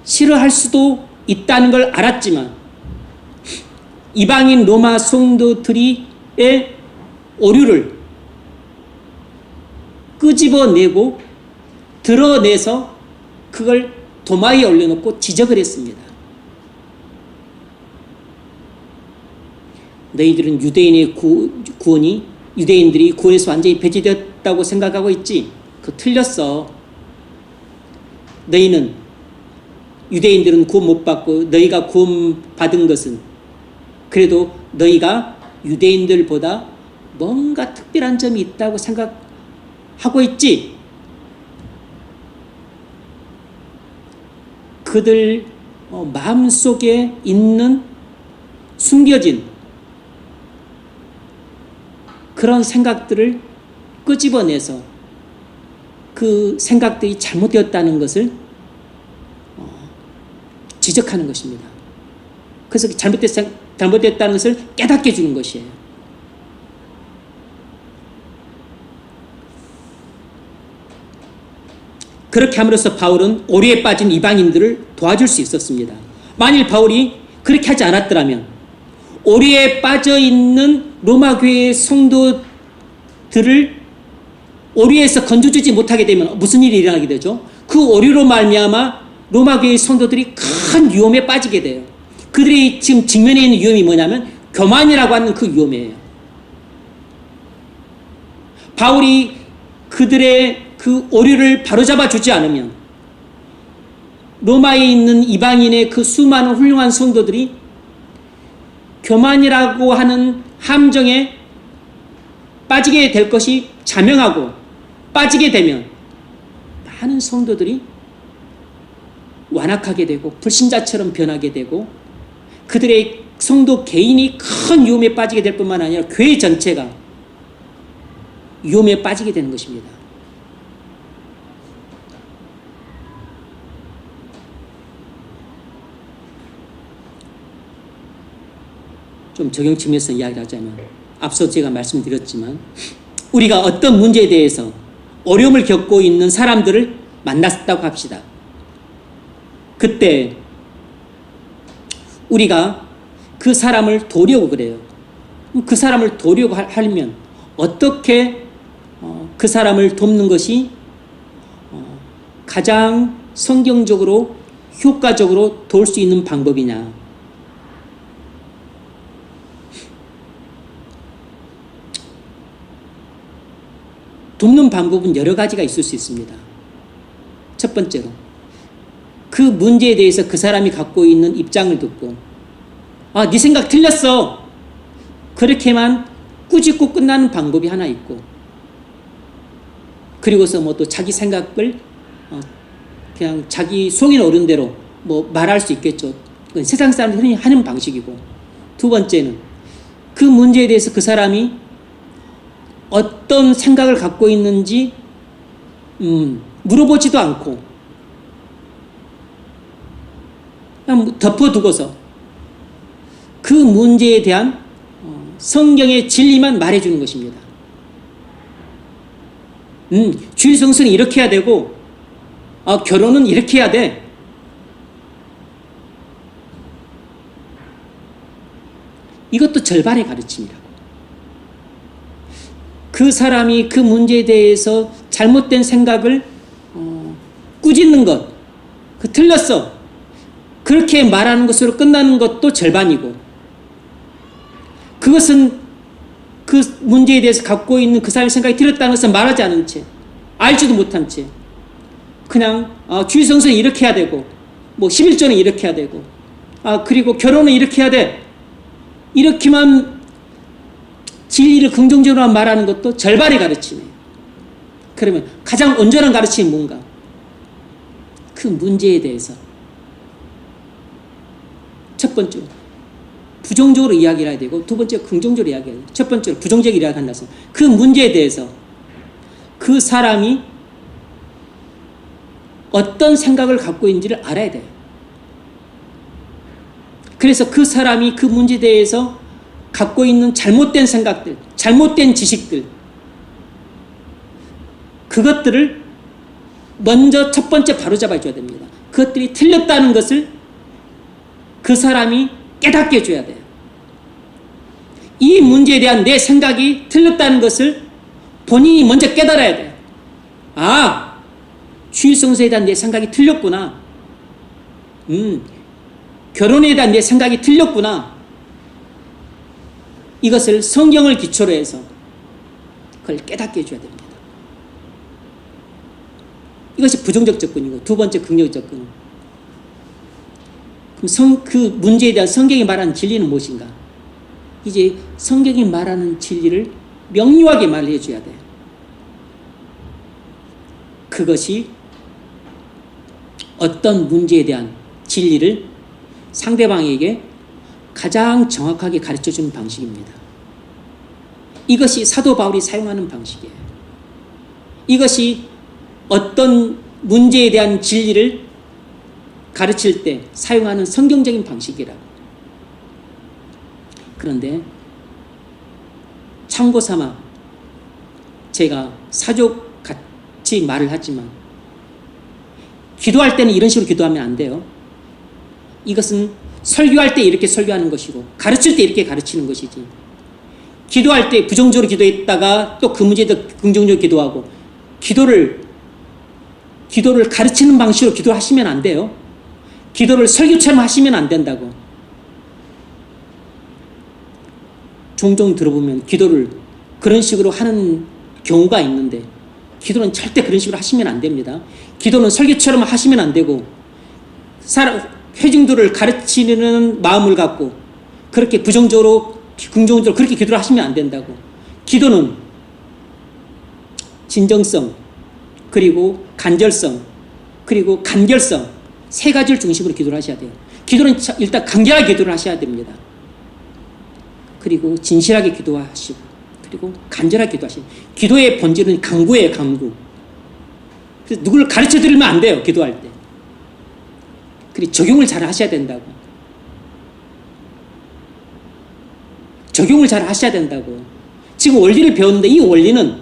싫어할 수도 있다는 걸 알았지만 이방인 로마 성도들의 오류를 끄집어내고 드러내서 그걸 도마에 올려놓고 지적을 했습니다. 너희들은 유대인의 구원이 유대인들이 구원에서 완전히 배제되었다고 생각하고 있지? 그거 틀렸어. 너희는 유대인들은 구원 못 받고 너희가 구원 받은 것은 그래도 너희가 유대인들보다 뭔가 특별한 점이 있다고 생각하고 있지? 그들 마음속에 있는 숨겨진 그런 생각들을 끄집어내서 그 생각들이 잘못되었다는 것을 지적하는 것입니다. 그래서 잘못됐다는 것을 깨닫게 해주는 것이에요. 그렇게 함으로써 바울은 오류에 빠진 이방인들을 도와줄 수 있었습니다. 만일 바울이 그렇게 하지 않았더라면 오류에 빠져있는 로마 교회의 성도들을 오류에서 건져주지 못하게 되면 무슨 일이 일어나게 되죠? 그 오류로 말미암아 로마 교회의 성도들이 큰 위험에 빠지게 돼요. 그들이 지금 직면해 있는 위험이 뭐냐면 교만이라고 하는 그 위험이에요. 바울이 그들의 그 오류를 바로잡아 주지 않으면 로마에 있는 이방인의 그 수많은 훌륭한 성도들이 교만이라고 하는 함정에 빠지게 될 것이 자명하고 빠지게 되면 많은 성도들이 완악하게 되고 불신자처럼 변하게 되고 그들의 성도 개인이 큰 위험에 빠지게 될 뿐만 아니라 교회 전체가 위험에 빠지게 되는 것입니다. 좀 적용 측면에서 이야기를 하자면 앞서 제가 말씀드렸지만 우리가 어떤 문제에 대해서 어려움을 겪고 있는 사람들을 만났다고 합시다. 그때 우리가 그 사람을 도려고 그래요. 그 사람을 도우려고 하려면 어떻게 그 사람을 돕는 것이 가장 성경적으로 효과적으로 도울 수 있는 방법이냐. 돕는 방법은 여러 가지가 있을 수 있습니다. 첫 번째로 그 문제에 대해서 그 사람이 갖고 있는 입장을 듣고 네 생각 틀렸어. 그렇게만 꾸짖고 끝나는 방법이 하나 있고, 그리고서 뭐 또 자기 생각을 그냥 자기 속이 어른 대로 뭐 말할 수 있겠죠. 그건 세상 사람들이 흔히 하는 방식이고, 두 번째는 그 문제에 대해서 그 사람이 어떤 생각을 갖고 있는지 물어보지도 않고 그냥 덮어두고서 그 문제에 대한 성경의 진리만 말해주는 것입니다. 주일 성수는 이렇게 해야 되고 결혼은 이렇게 해야 돼. 이것도 절반의 가르침이라고. 그 사람이 그 문제에 대해서 잘못된 생각을 꾸짖는 것, 틀렸어. 그렇게 말하는 것으로 끝나는 것도 절반이고, 그것은 그 문제에 대해서 갖고 있는 그 사람의 생각이 틀렸다는 것을 말하지 않은 채, 알지도 못한 채, 그냥 주일 성수는 이렇게 해야 되고, 뭐 11조는 이렇게 해야 되고, 그리고 결혼은 이렇게 해야 돼. 이렇게만 진리를 긍정적으로 말하는 것도 절반의 가르침이에요. 그러면 가장 온전한 가르침이 뭔가? 그 문제에 대해서 첫 번째로 부정적으로 이야기를 해야 되고, 두 번째로 긍정적으로 이야기해야 돼요. 첫 번째로 부정적으로 이야기한다서 그 문제에 대해서 그 사람이 어떤 생각을 갖고 있는지를 알아야 돼요. 그래서 그 사람이 그 문제에 대해서 갖고 있는 잘못된 생각들, 잘못된 지식들, 그것들을 먼저 첫 번째 바로잡아 줘야 됩니다. 그것들이 틀렸다는 것을 그 사람이 깨닫게 해줘야 돼요. 이 문제에 대한 내 생각이 틀렸다는 것을 본인이 먼저 깨달아야 돼요. 주일 성수에 대한 내 생각이 틀렸구나. 결혼에 대한 내 생각이 틀렸구나. 이것을 성경을 기초로 해서 그걸 깨닫게 해줘야 됩니다. 이것이 부정적 접근이고, 두 번째 긍정적 접근은, 그럼 그 문제에 대한 성경이 말하는 진리는 무엇인가? 이제 성경이 말하는 진리를 명료하게 말해 줘야 돼요. 그것이 어떤 문제에 대한 진리를 상대방에게 가장 정확하게 가르쳐주는 방식입니다. 이것이 사도 바울이 사용하는 방식이에요. 이것이 어떤 문제에 대한 진리를 가르칠 때 사용하는 성경적인 방식이라고. 그런데 참고 삼아 제가 사족같이 말을 하지만, 기도할 때는 이런 식으로 기도하면 안 돼요. 이것은 설교할 때 이렇게 설교하는 것이고, 가르칠 때 이렇게 가르치는 것이지, 기도할 때 부정적으로 기도했다가 또 그 문제에 대해 긍정적으로 기도하고, 기도를 가르치는 방식으로 기도하시면 안 돼요. 기도를 설교처럼 하시면 안 된다고. 종종 들어보면 기도를 그런 식으로 하는 경우가 있는데, 기도는 절대 그런 식으로 하시면 안 됩니다. 기도는 설교처럼 하시면 안 되고, 회중들을 가르치는 마음을 갖고 그렇게 부정적으로 긍정적으로 그렇게 기도를 하시면 안 된다고. 기도는 진정성, 그리고 간절성, 그리고 간결성, 세 가지를 중심으로 기도를 하셔야 돼요. 기도는 일단 간결하게 기도를 하셔야 됩니다. 그리고 진실하게 기도하시고, 그리고 간절하게 기도하시고. 기도의 본질은 강구예요, 강구. 그래서 누구를 가르쳐 드리면 안 돼요, 기도할 때. 그리고 적용을 잘 하셔야 된다고. 적용을 잘 하셔야 된다고. 지금 원리를 배웠는데, 이 원리는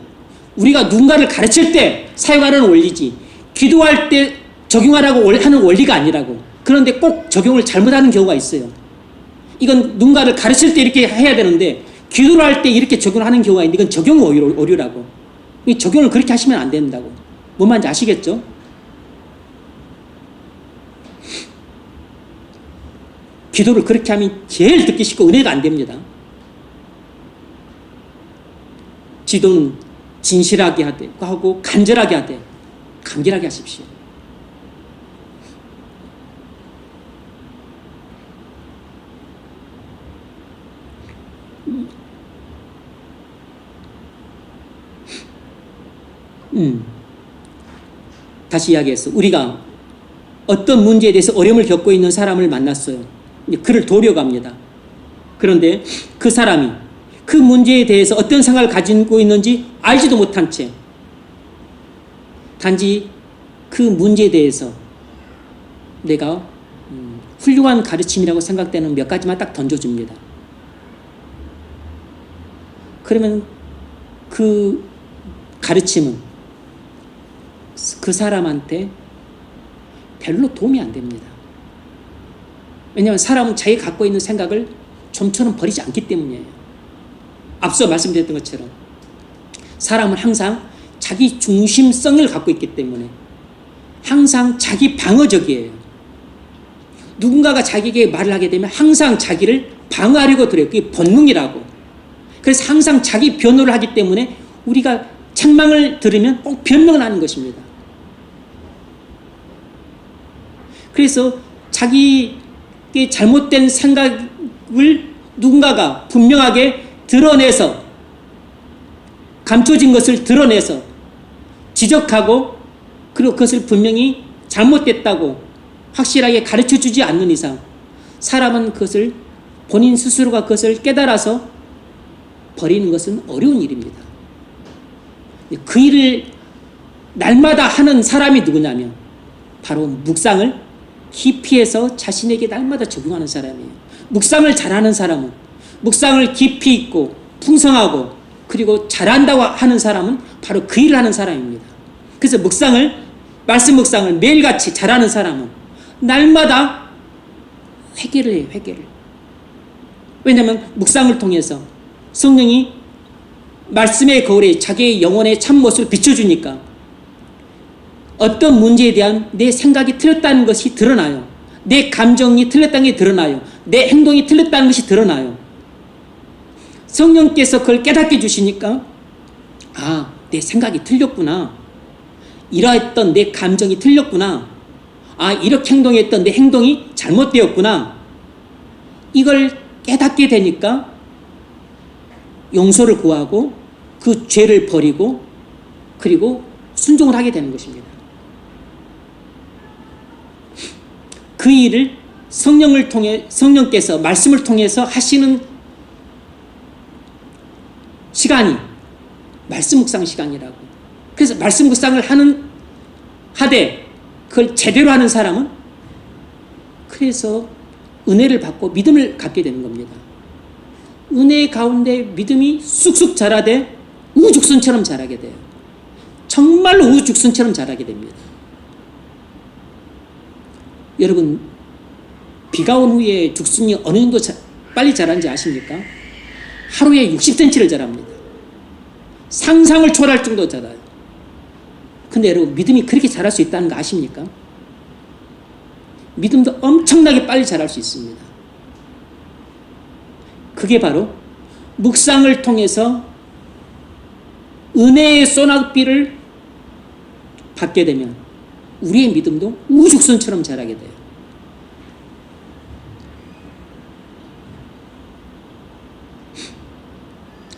우리가 누군가를 가르칠 때 사용하는 원리지, 기도할 때 적용하라고 하는 원리가 아니라고. 그런데 꼭 적용을 잘못하는 경우가 있어요. 이건 누군가를 가르칠 때 이렇게 해야 되는데, 기도를 할 때 이렇게 적용하는 경우가 있는데 이건 적용 오류라고. 이 적용을 그렇게 하시면 안 된다고. 뭔 말인지 아시겠죠? 기도를 그렇게 하면 제일 듣기 쉽고 은혜가 안 됩니다. 기도는 진실하게 하고 간절하게 하되 간결하게 하십시오. 다시 이야기했어. 우리가 어떤 문제에 대해서 어려움을 겪고 있는 사람을 만났어요. 그를 도려갑니다. 그런데 그 사람이 그 문제에 대해서 어떤 생각을 가지고 있는지 알지도 못한 채 단지 그 문제에 대해서 내가 훌륭한 가르침이라고 생각되는 몇 가지만 딱 던져줍니다. 그러면 그 가르침은 그 사람한테 별로 도움이 안 됩니다. 왜냐하면 사람은 자기가 갖고 있는 생각을 좀처럼 버리지 않기 때문이에요. 앞서 말씀드렸던 것처럼 사람은 항상 자기 중심성을 갖고 있기 때문에 항상 자기 방어적이에요. 누군가가 자기에게 말을 하게 되면 항상 자기를 방어하려고 들어요. 그게 본능이라고. 그래서 항상 자기 변호를 하기 때문에 우리가 책망을 들으면 꼭 변명을 하는 것입니다. 그래서 자기의 잘못된 생각을 누군가가 분명하게 드러내서 감춰진 것을 드러내서 지적하고 그리고 그것을 분명히 잘못됐다고 확실하게 가르쳐주지 않는 이상 사람은 그것을 본인 스스로가 그것을 깨달아서 버리는 것은 어려운 일입니다. 그 일을 날마다 하는 사람이 누구냐면 바로 묵상을 깊이 해서 자신에게 날마다 적용하는 사람이에요. 묵상을 잘하는 사람은 묵상을 깊이 있고 풍성하고 그리고 잘한다고 하는 사람은 바로 그 일을 하는 사람입니다. 그래서 말씀 묵상을 매일같이 잘하는 사람은 날마다 회개를 해요. 회개를. 왜냐하면 묵상을 통해서 성령이 말씀의 거울에 자기의 영혼의 참모습을 비춰주니까 어떤 문제에 대한 내 생각이 틀렸다는 것이 드러나요. 내 감정이 틀렸다는 게 드러나요. 내 행동이 틀렸다는 것이 드러나요. 성령께서 그걸 깨닫게 해주시니까 아, 내 생각이 틀렸구나. 이러했던 내 감정이 틀렸구나. 아, 이렇게 행동했던 내 행동이 잘못되었구나. 이걸 깨닫게 되니까 용서를 구하고 그 죄를 버리고 그리고 순종을 하게 되는 것입니다. 그 일을 성령께서 말씀을 통해서 하시는 시간이 말씀 묵상 시간이라고. 그래서 말씀 묵상을 하되 그걸 제대로 하는 사람은 그래서 은혜를 받고 믿음을 갖게 되는 겁니다. 은혜 가운데 믿음이 쑥쑥 자라되 우죽순처럼 자라게 돼요. 정말로 우죽순처럼 자라게 됩니다. 여러분, 비가 온 후에 죽순이 어느 정도 빨리 자라는지 아십니까? 하루에 60cm를 자랍니다. 상상을 초월할 정도 자라요. 근데 여러분, 믿음이 그렇게 자랄 수 있다는 거 아십니까? 믿음도 엄청나게 빨리 자랄 수 있습니다. 그게 바로 묵상을 통해서 은혜의 소낙비를 받게 되면 우리의 믿음도 우죽순처럼 자라게 돼요.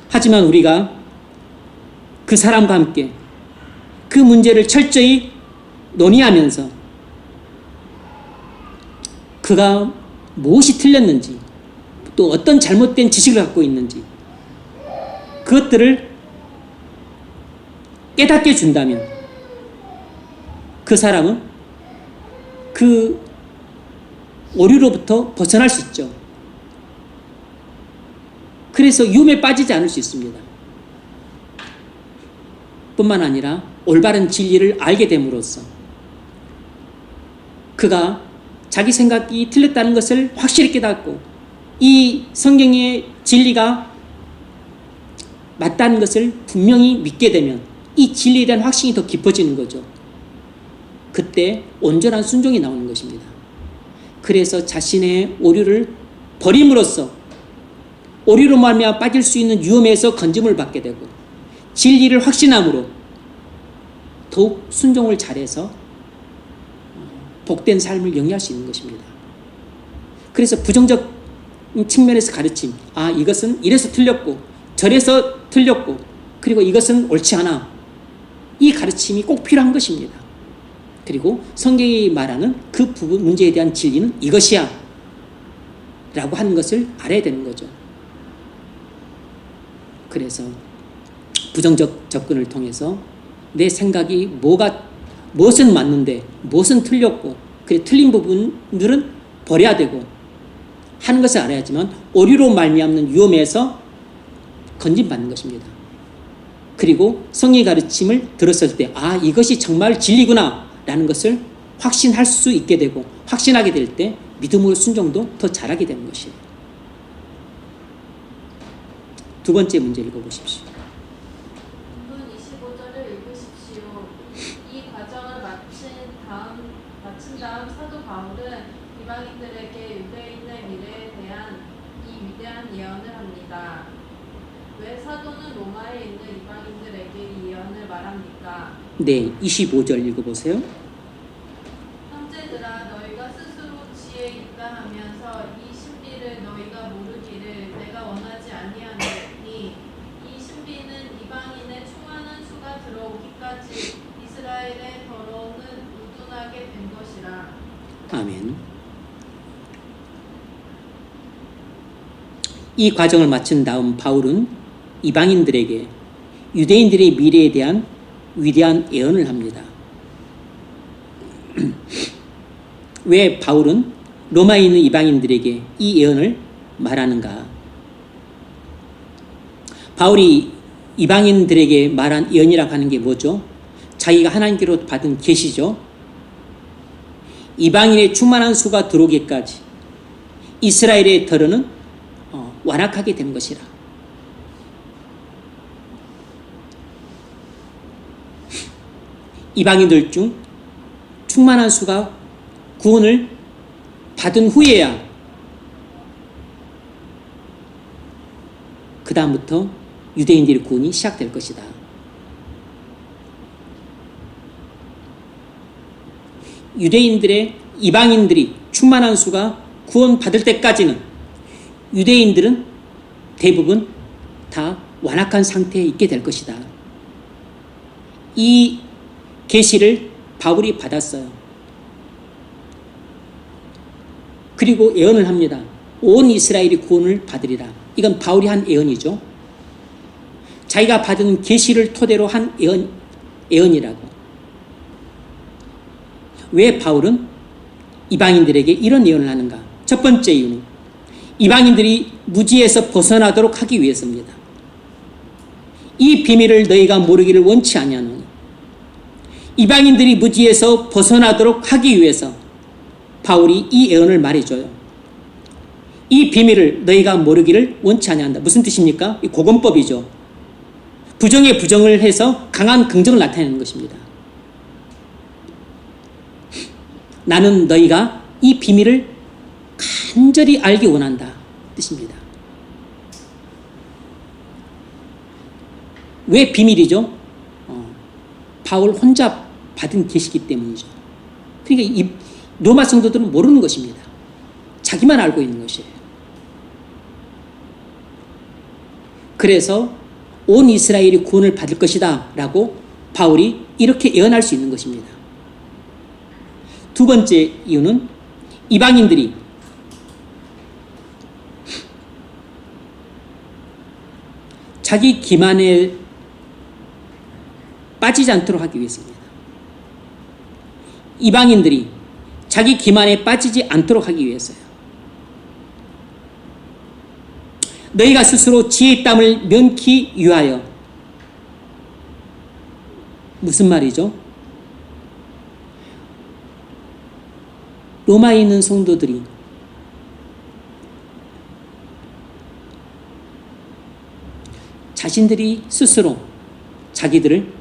하지만 우리가 그 사람과 함께 그 문제를 철저히 논의하면서 그가 무엇이 틀렸는지 또 어떤 잘못된 지식을 갖고 있는지 그것들을 깨닫게 준다면 그 사람은 그 오류로부터 벗어날 수 있죠. 그래서 유혹에 빠지지 않을 수 있습니다. 뿐만 아니라 올바른 진리를 알게 됨으로써 그가 자기 생각이 틀렸다는 것을 확실히 깨닫고 이 성경의 진리가 맞다는 것을 분명히 믿게 되면 이 진리에 대한 확신이 더 깊어지는 거죠. 그때 온전한 순종이 나오는 것입니다. 그래서 자신의 오류를 버림으로써 오류로 말미암아 빠질 수 있는 위험에서 건짐을 받게 되고 진리를 확신함으로 더욱 순종을 잘해서 복된 삶을 영위할 수 있는 것입니다. 그래서 부정적 측면에서 가르침, 이것은 이래서 틀렸고 저래서 틀렸고 그리고 이것은 옳지 않아, 이 가르침이 꼭 필요한 것입니다. 그리고 성경이 말하는 그 부분 문제에 대한 진리는 이것이야 라고 하는 것을 알아야 되는 거죠. 그래서 부정적 접근을 통해서 내 생각이 무엇은 맞는데 무엇은 틀렸고 그래 틀린 부분들은 버려야 되고 하는 것을 알아야지만 오류로 말미암는 위험에서 건진받는 것입니다. 그리고 성령의 가르침을 들었을 때 이것이 정말 진리구나 라는 것을 확신할 수 있게 되고 확신하게 될 때 믿음으로 순종도 더 잘하게 되는 것이에요. 두 번째 문제 읽어보십시오. 본문 25절을 읽으십시오. 이 과정을 마친 다음 사도 바울은 이방인들에게 유대인의 미래에 대한 이 위대한 예언을 합니다. 왜 사도는 로마에 있는 이방인들에게 이 예언을 말합니까? 네, 25절 읽어보세요. 형제들아, 너희가 스스로 지혜 있다 하면서 이 신비를 너희가 모르기를 내가 원하지 아니하노니 이 신비는 이방인의 충만한 수가 들어오기까지 이스라엘의 더러움은 우둔하게 된 것이라. 아멘. 이 과정을 마친 다음 바울은 이방인들에게 유대인들의 미래에 대한 위대한 예언을 합니다. 왜 바울은 로마에 있는 이방인들에게 이 예언을 말하는가? 바울이 이방인들에게 말한 예언이라고 하는 게 뭐죠? 자기가 하나님께로 받은 계시죠. 이방인의 충만한 수가 들어오기까지 이스라엘의 더러는 완악하게 된 것이라. 이방인들 중 충만한 수가 구원을 받은 후에야 그 다음부터 유대인들의 구원이 시작될 것이다. 이방인들이 충만한 수가 구원받을 때까지는 유대인들은 대부분 다 완악한 상태에 있게 될 것이다. 이 계시를 바울이 받았어요. 그리고 예언을 합니다. 온 이스라엘이 구원을 받으리라. 이건 바울이 한 예언이죠. 자기가 받은 계시를 토대로 한 예언이라고. 왜 바울은 이방인들에게 이런 예언을 하는가? 첫 번째 이유는 이방인들이 무지에서 벗어나도록 하기 위해서입니다. 이 비밀을 너희가 모르기를 원치 아니하노니. 이방인들이 무지에서 벗어나도록 하기 위해서 바울이 이 예언을 말해줘요. 이 비밀을 너희가 모르기를 원치 아니한다. 무슨 뜻입니까? 이 고건법이죠. 부정에 부정을 해서 강한 긍정을 나타내는 것입니다. 나는 너희가 이 비밀을 간절히 알기 원한다 뜻입니다. 왜 비밀이죠? 바울 혼자 받은 계시기 때문이죠. 그러니까 이 로마 성도들은 모르는 것입니다. 자기만 알고 있는 것이에요. 그래서 온 이스라엘이 구원을 받을 것이다 라고 바울이 이렇게 예언할 수 있는 것입니다. 두 번째 이유는 이방인들이 자기 기만에 빠지지 않도록 하기 위해서입니다. 이방인들이 자기 기만에 빠지지 않도록 하기 위해서요. 너희가 스스로 지혜의 땀을 면키 위하여. 무슨 말이죠? 로마에 있는 성도들이 자신들이 스스로 자기들을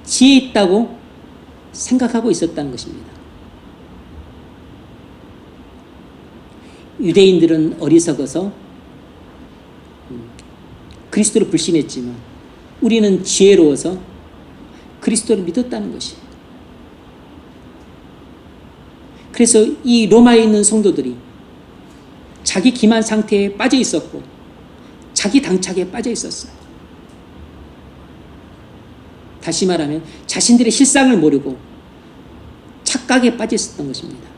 지혜 있다고 생각하고 있었다는 것입니다. 유대인들은 어리석어서 그리스도를 불신했지만 우리는 지혜로워서 그리스도를 믿었다는 것이에요. 그래서 이 로마에 있는 성도들이 자기 기만 상태에 빠져 있었고 자기 당착에 빠져 있었어요. 다시 말하면 자신들의 실상을 모르고 착각에 빠져 있었던 것입니다.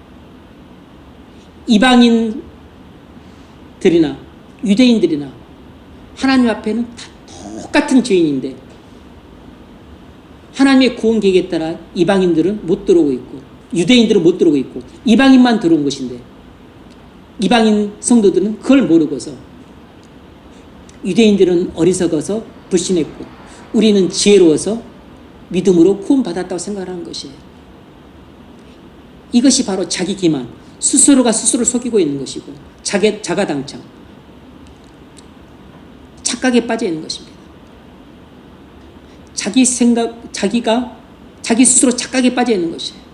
이방인들이나 유대인들이나 하나님 앞에는 다 똑같은 죄인인데 하나님의 구원 계획에 따라 이방인들은 못 들어오고 있고 유대인들은 못 들어오고 있고 이방인만 들어온 것인데 이방인 성도들은 그걸 모르고서 유대인들은 어리석어서 불신했고 우리는 지혜로워서 믿음으로 구원받았다고 생각하는 것이에요. 이것이 바로 자기 기만, 스스로가 스스로를 속이고 있는 것이고 자가당착, 착각에 빠져 있는 것입니다. 자기 스스로 착각에 빠져 있는 것이에요.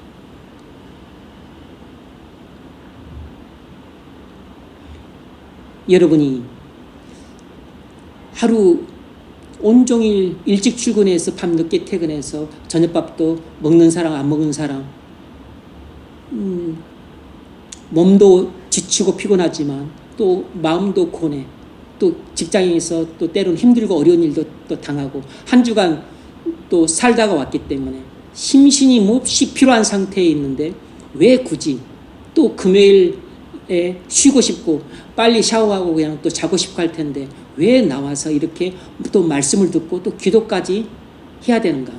여러분이 하루 온종일 일찍 출근해서 밤늦게 퇴근해서 저녁밥도 먹는 사람 안 먹는 사람, 몸도 지치고 피곤하지만 또 마음도 고뇌, 또 직장에서 또 때로는 힘들고 어려운 일도 또 당하고 한 주간 또 살다가 왔기 때문에 심신이 몹시 피로한 상태에 있는데 왜 굳이 또 금요일에 쉬고 싶고 빨리 샤워하고 그냥 또 자고 싶고 할 텐데 왜 나와서 이렇게 또 말씀을 듣고 또 기도까지 해야 되는가?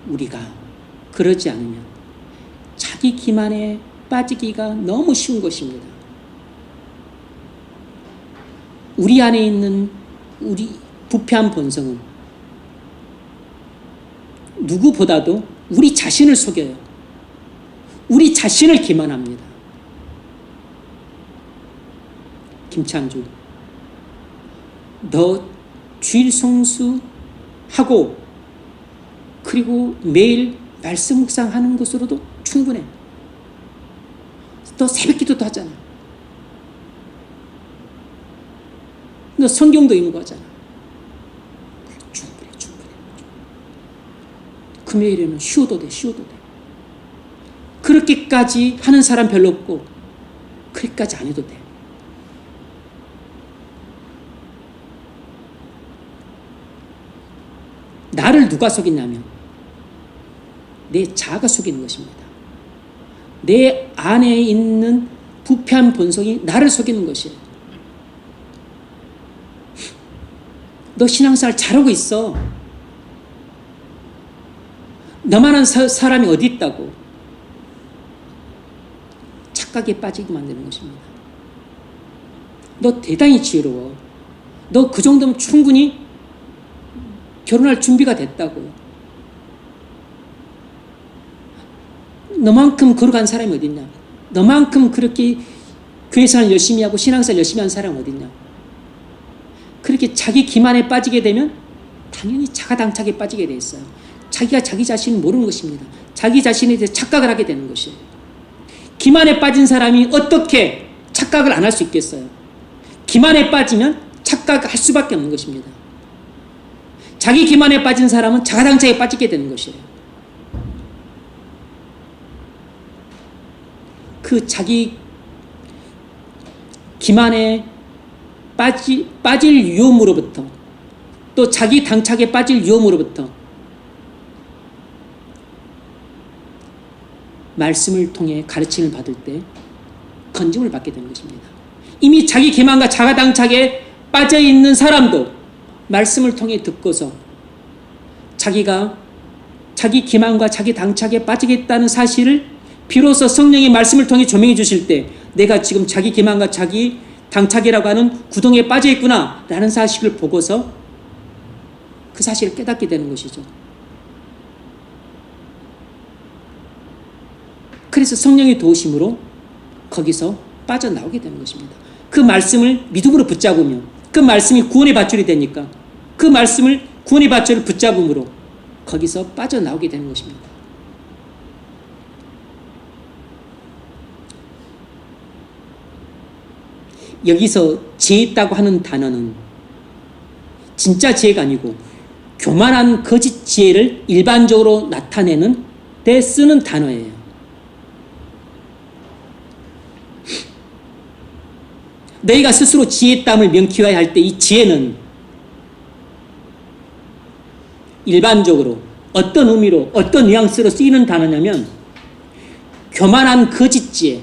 우리가 그러지 않으면 자기 기만에 빠지기가 너무 쉬운 것입니다. 우리 안에 있는 우리 부패한 본성은 누구보다도 우리 자신을 속여요. 우리 자신을 기만합니다. 김찬주, 너 주일 성수하고 그리고 매일 말씀 묵상하는 것으로도 충분해. 너 새벽기도도 하잖아. 너 성경도 읽는 하잖아. 충분해. 금요일에는 쉬어도 돼. 그렇게까지 하는 사람 별로 없고 그렇게까지 안 해도 돼. 나를 누가 속이냐면 내 자아가 속이는 것입니다. 내 안에 있는 부패한 본성이 나를 속이는 것이에요. 너 신앙생활 잘하고 있어. 너만한 사람이 어디 있다고. 착각에 빠지게 만드는 것입니다. 너 대단히 지혜로워. 너 그 정도면 충분히 결혼할 준비가 됐다고. 너만큼 거룩한 사람이 어딨냐? 너만큼 그렇게 교회생활 열심히 하고 신앙생활 열심히 하는 사람이 어딨냐? 그렇게 자기 기만에 빠지게 되면 당연히 자가당착에 빠지게 돼 있어요. 자기가 자기 자신을 모르는 것입니다. 자기 자신에 대해 착각을 하게 되는 것이에요. 기만에 빠진 사람이 어떻게 착각을 안 할 수 있겠어요? 기만에 빠지면 착각을 할 수밖에 없는 것입니다. 자기 기만에 빠진 사람은 자가당착에 빠지게 되는 것이에요. 그 자기 기만에 빠질 위험으로부터 또 자기 당착에 빠질 위험으로부터 말씀을 통해 가르침을 받을 때 건짐을 받게 되는 것입니다. 이미 자기 기만과 자가당착에 빠져있는 사람도 말씀을 통해 듣고서 자기가 자기 기만과 자기 당착에 빠지겠다는 사실을 비로소 성령의 말씀을 통해 조명해 주실 때 내가 지금 자기 기만과 자기 당착이라고 하는 구덩이에 빠져 있구나 라는 사실을 보고서 그 사실을 깨닫게 되는 것이죠. 그래서 성령의 도우심으로 거기서 빠져나오게 되는 것입니다. 그 말씀을 믿음으로 붙잡으며 그 말씀이 구원의 밧줄이 되니까 그 말씀을 구원의 밧줄을 붙잡음으로 거기서 빠져나오게 되는 것입니다. 여기서 지혜있다고 하는 단어는 진짜 지혜가 아니고 교만한 거짓 지혜를 일반적으로 나타내는 때 쓰는 단어예요. 너희가 스스로 지혜있다함을 명쾌하게 할 때 이 지혜는 일반적으로 어떤 의미로 어떤 뉘앙스로 쓰이는 단어냐면 교만한 거짓 지혜,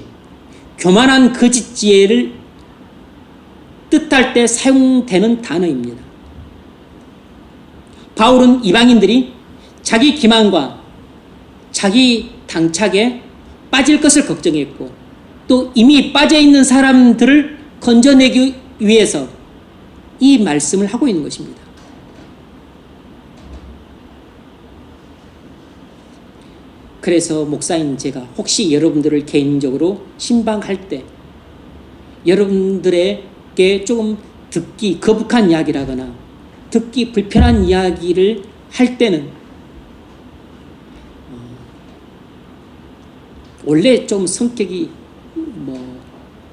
교만한 거짓 지혜를 뜻할 때 사용되는 단어입니다. 바울은 이방인들이 자기 기만과 자기 당착에 빠질 것을 걱정했고 또 이미 빠져있는 사람들을 건져내기 위해서 이 말씀을 하고 있는 것입니다. 그래서 목사인 제가 혹시 여러분들을 개인적으로 신방할 때 여러분들에게 조금 듣기 거북한 이야기라거나 듣기 불편한 이야기를 할 때는 원래 좀 성격이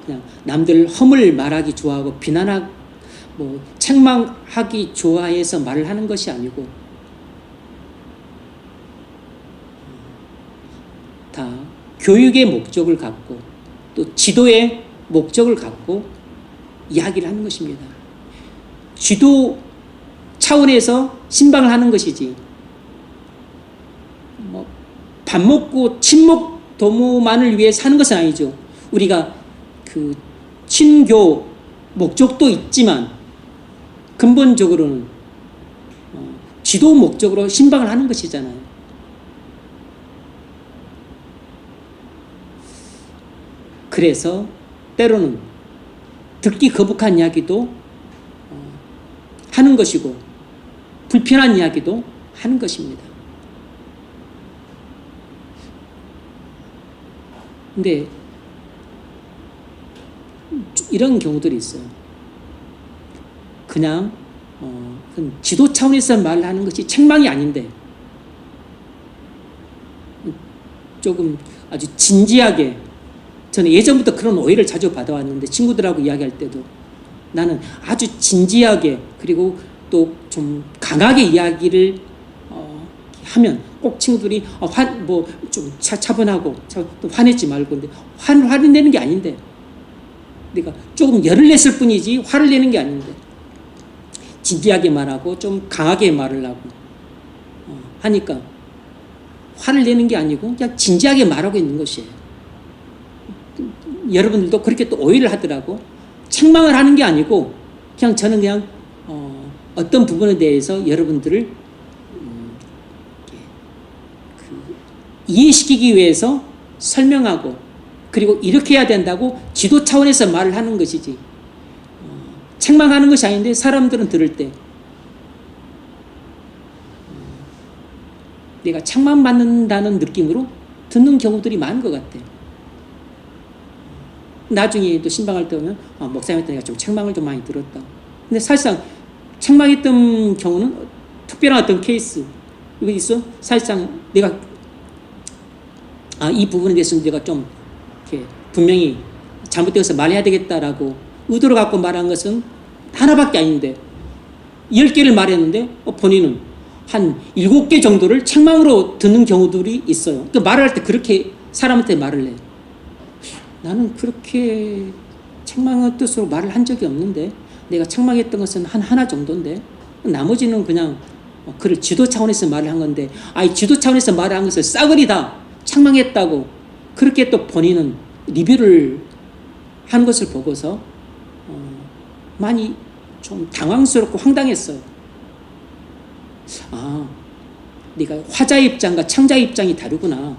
그냥 남들 허물 말하기 좋아하고 비난하고 책망하기 좋아해서 말을 하는 것이 아니고 다 교육의 목적을 갖고 또 지도의 목적을 갖고 이야기를 하는 것입니다. 지도 차원에서 신방을 하는 것이지 밥 먹고 친목 도모만을 위해 사는 것은 아니죠. 우리가 그 친교 목적도 있지만 근본적으로는 지도 목적으로 신방을 하는 것이잖아요. 그래서 때로는 듣기 거북한 이야기도 하는 것이고 불편한 이야기도 하는 것입니다. 근데 이런 경우들이 있어요. 그냥 지도 차원에서 말을 하는 것이 책망이 아닌데 조금 아주 진지하게 저는 예전부터 그런 오해를 자주 받아왔는데 친구들하고 이야기할 때도 나는 아주 진지하게 그리고 또 좀 강하게 이야기를 하면 꼭 친구들이 좀 차분하고 또 화내지 말고 근데 화를 내는 게 아닌데 내가 조금 열을 냈을 뿐이지 화를 내는 게 아닌데 진지하게 말하고 좀 강하게 말을 하고 하니까 화를 내는 게 아니고 그냥 진지하게 말하고 있는 것이에요. 여러분들도 그렇게 또 오해를 하더라고. 책망을 하는 게 아니고 그냥 저는 그냥 어떤 부분에 대해서 여러분들을 이해시키기 위해서 설명하고 그리고 이렇게 해야 된다고 지도 차원에서 말을 하는 것이지 책망하는 것이 아닌데 사람들은 들을 때 내가 책망받는다는 느낌으로 듣는 경우들이 많은 것 같아요. 나중에 또 신방할 때 보면 목사님한테 내가 좀 책망을 좀 많이 들었다. 근데 사실상 책망했던 경우는 특별한 어떤 케이스 이거 있어? 사실상 내가 이 부분에 대해서 내가 좀 이렇게 분명히 잘못되어서 말해야 되겠다라고 의도를 갖고 말한 것은 하나밖에 아닌데 10개를 말했는데 본인은 한 7개 정도를 책망으로 듣는 경우들이 있어요. 그 말을 할 때 그렇게 사람한테 말을 해. 나는 그렇게 책망의 뜻으로 말을 한 적이 없는데 내가 책망했던 것은 한 하나 정도인데 나머지는 그냥 그를 지도 차원에서 말을 한 건데 이 지도 차원에서 말을 한 것을 싸그리 다 책망했다고 그렇게 또 본인은 리뷰를 한 것을 보고서 많이 좀 당황스럽고 황당했어요. 네가 화자의 입장과 청자의 입장이 다르구나.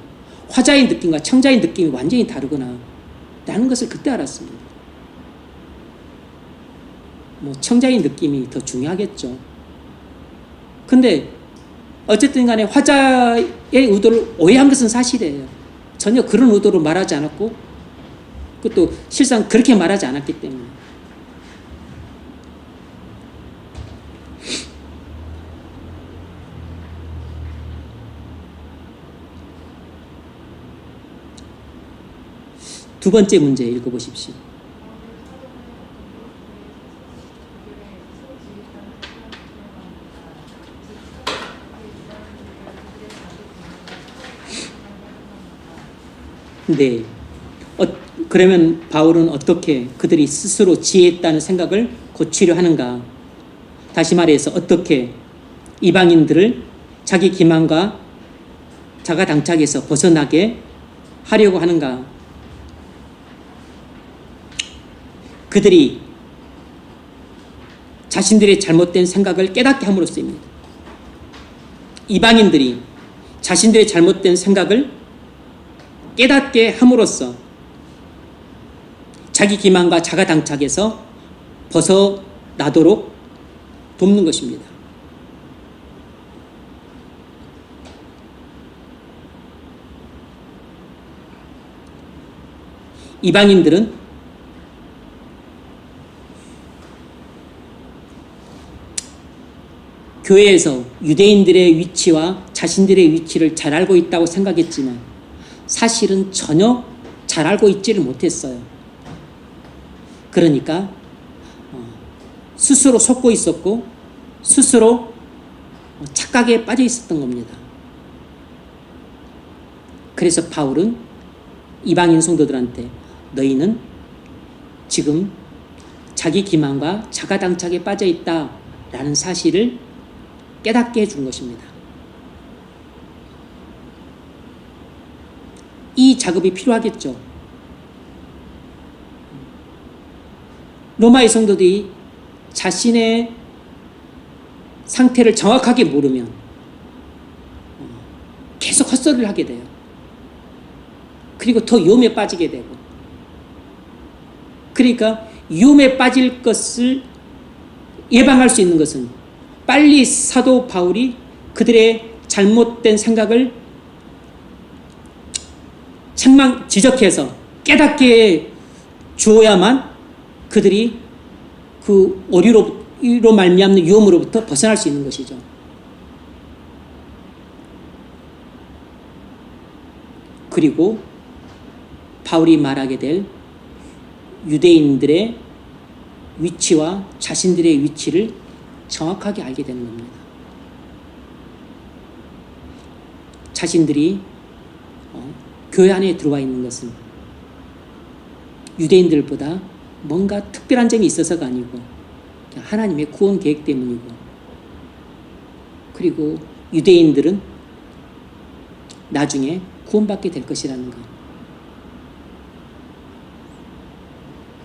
화자의 느낌과 청자의 느낌이 완전히 다르구나 라는 것을 그때 알았습니다. 청자의 느낌이 더 중요하겠죠. 근데 어쨌든 간에 화자의 의도를 오해한 것은 사실이에요. 전혀 그런 의도로 말하지 않았고 그것도 실상 그렇게 말하지 않았기 때문에. 두 번째 문제 읽어보십시오. 네. 그러면 바울은 어떻게 그들이 스스로 지혜했다는 생각을 고치려 하는가? 다시 말해서 어떻게 이방인들을 자기 기만과 자가당착에서 벗어나게 하려고 하는가? 그들이 자신들의 잘못된 생각을 깨닫게 함으로써입니다. 이방인들이 자신들의 잘못된 생각을 깨닫게 함으로써 자기 기만과 자가당착에서 벗어나도록 돕는 것입니다. 이방인들은 교회에서 유대인들의 위치와 자신들의 위치를 잘 알고 있다고 생각했지만 사실은 전혀 잘 알고 있지를 못했어요. 그러니까 스스로 속고 있었고 스스로 착각에 빠져 있었던 겁니다. 그래서 바울은 이방인 성도들한테 너희는 지금 자기 기만과 자가당착에 빠져 있다라는 사실을 깨닫게 해준 것입니다. 이 작업이 필요하겠죠. 로마의 성도들이 자신의 상태를 정확하게 모르면 계속 헛소리를 하게 돼요. 그리고 더 위험에 빠지게 되고. 그러니까 위험에 빠질 것을 예방할 수 있는 것은 빨리 사도 바울이 그들의 잘못된 생각을 지적해서 깨닫게 주어야만 그들이 그 오류로 말미암는 위험으로부터 벗어날 수 있는 것이죠. 그리고 바울이 말하게 될 유대인들의 위치와 자신들의 위치를 정확하게 알게 되는 겁니다. 자신들이 교회 안에 들어와 있는 것은 유대인들보다 뭔가 특별한 점이 있어서가 아니고 하나님의 구원 계획 때문이고, 그리고 유대인들은 나중에 구원받게 될 것이라는 것,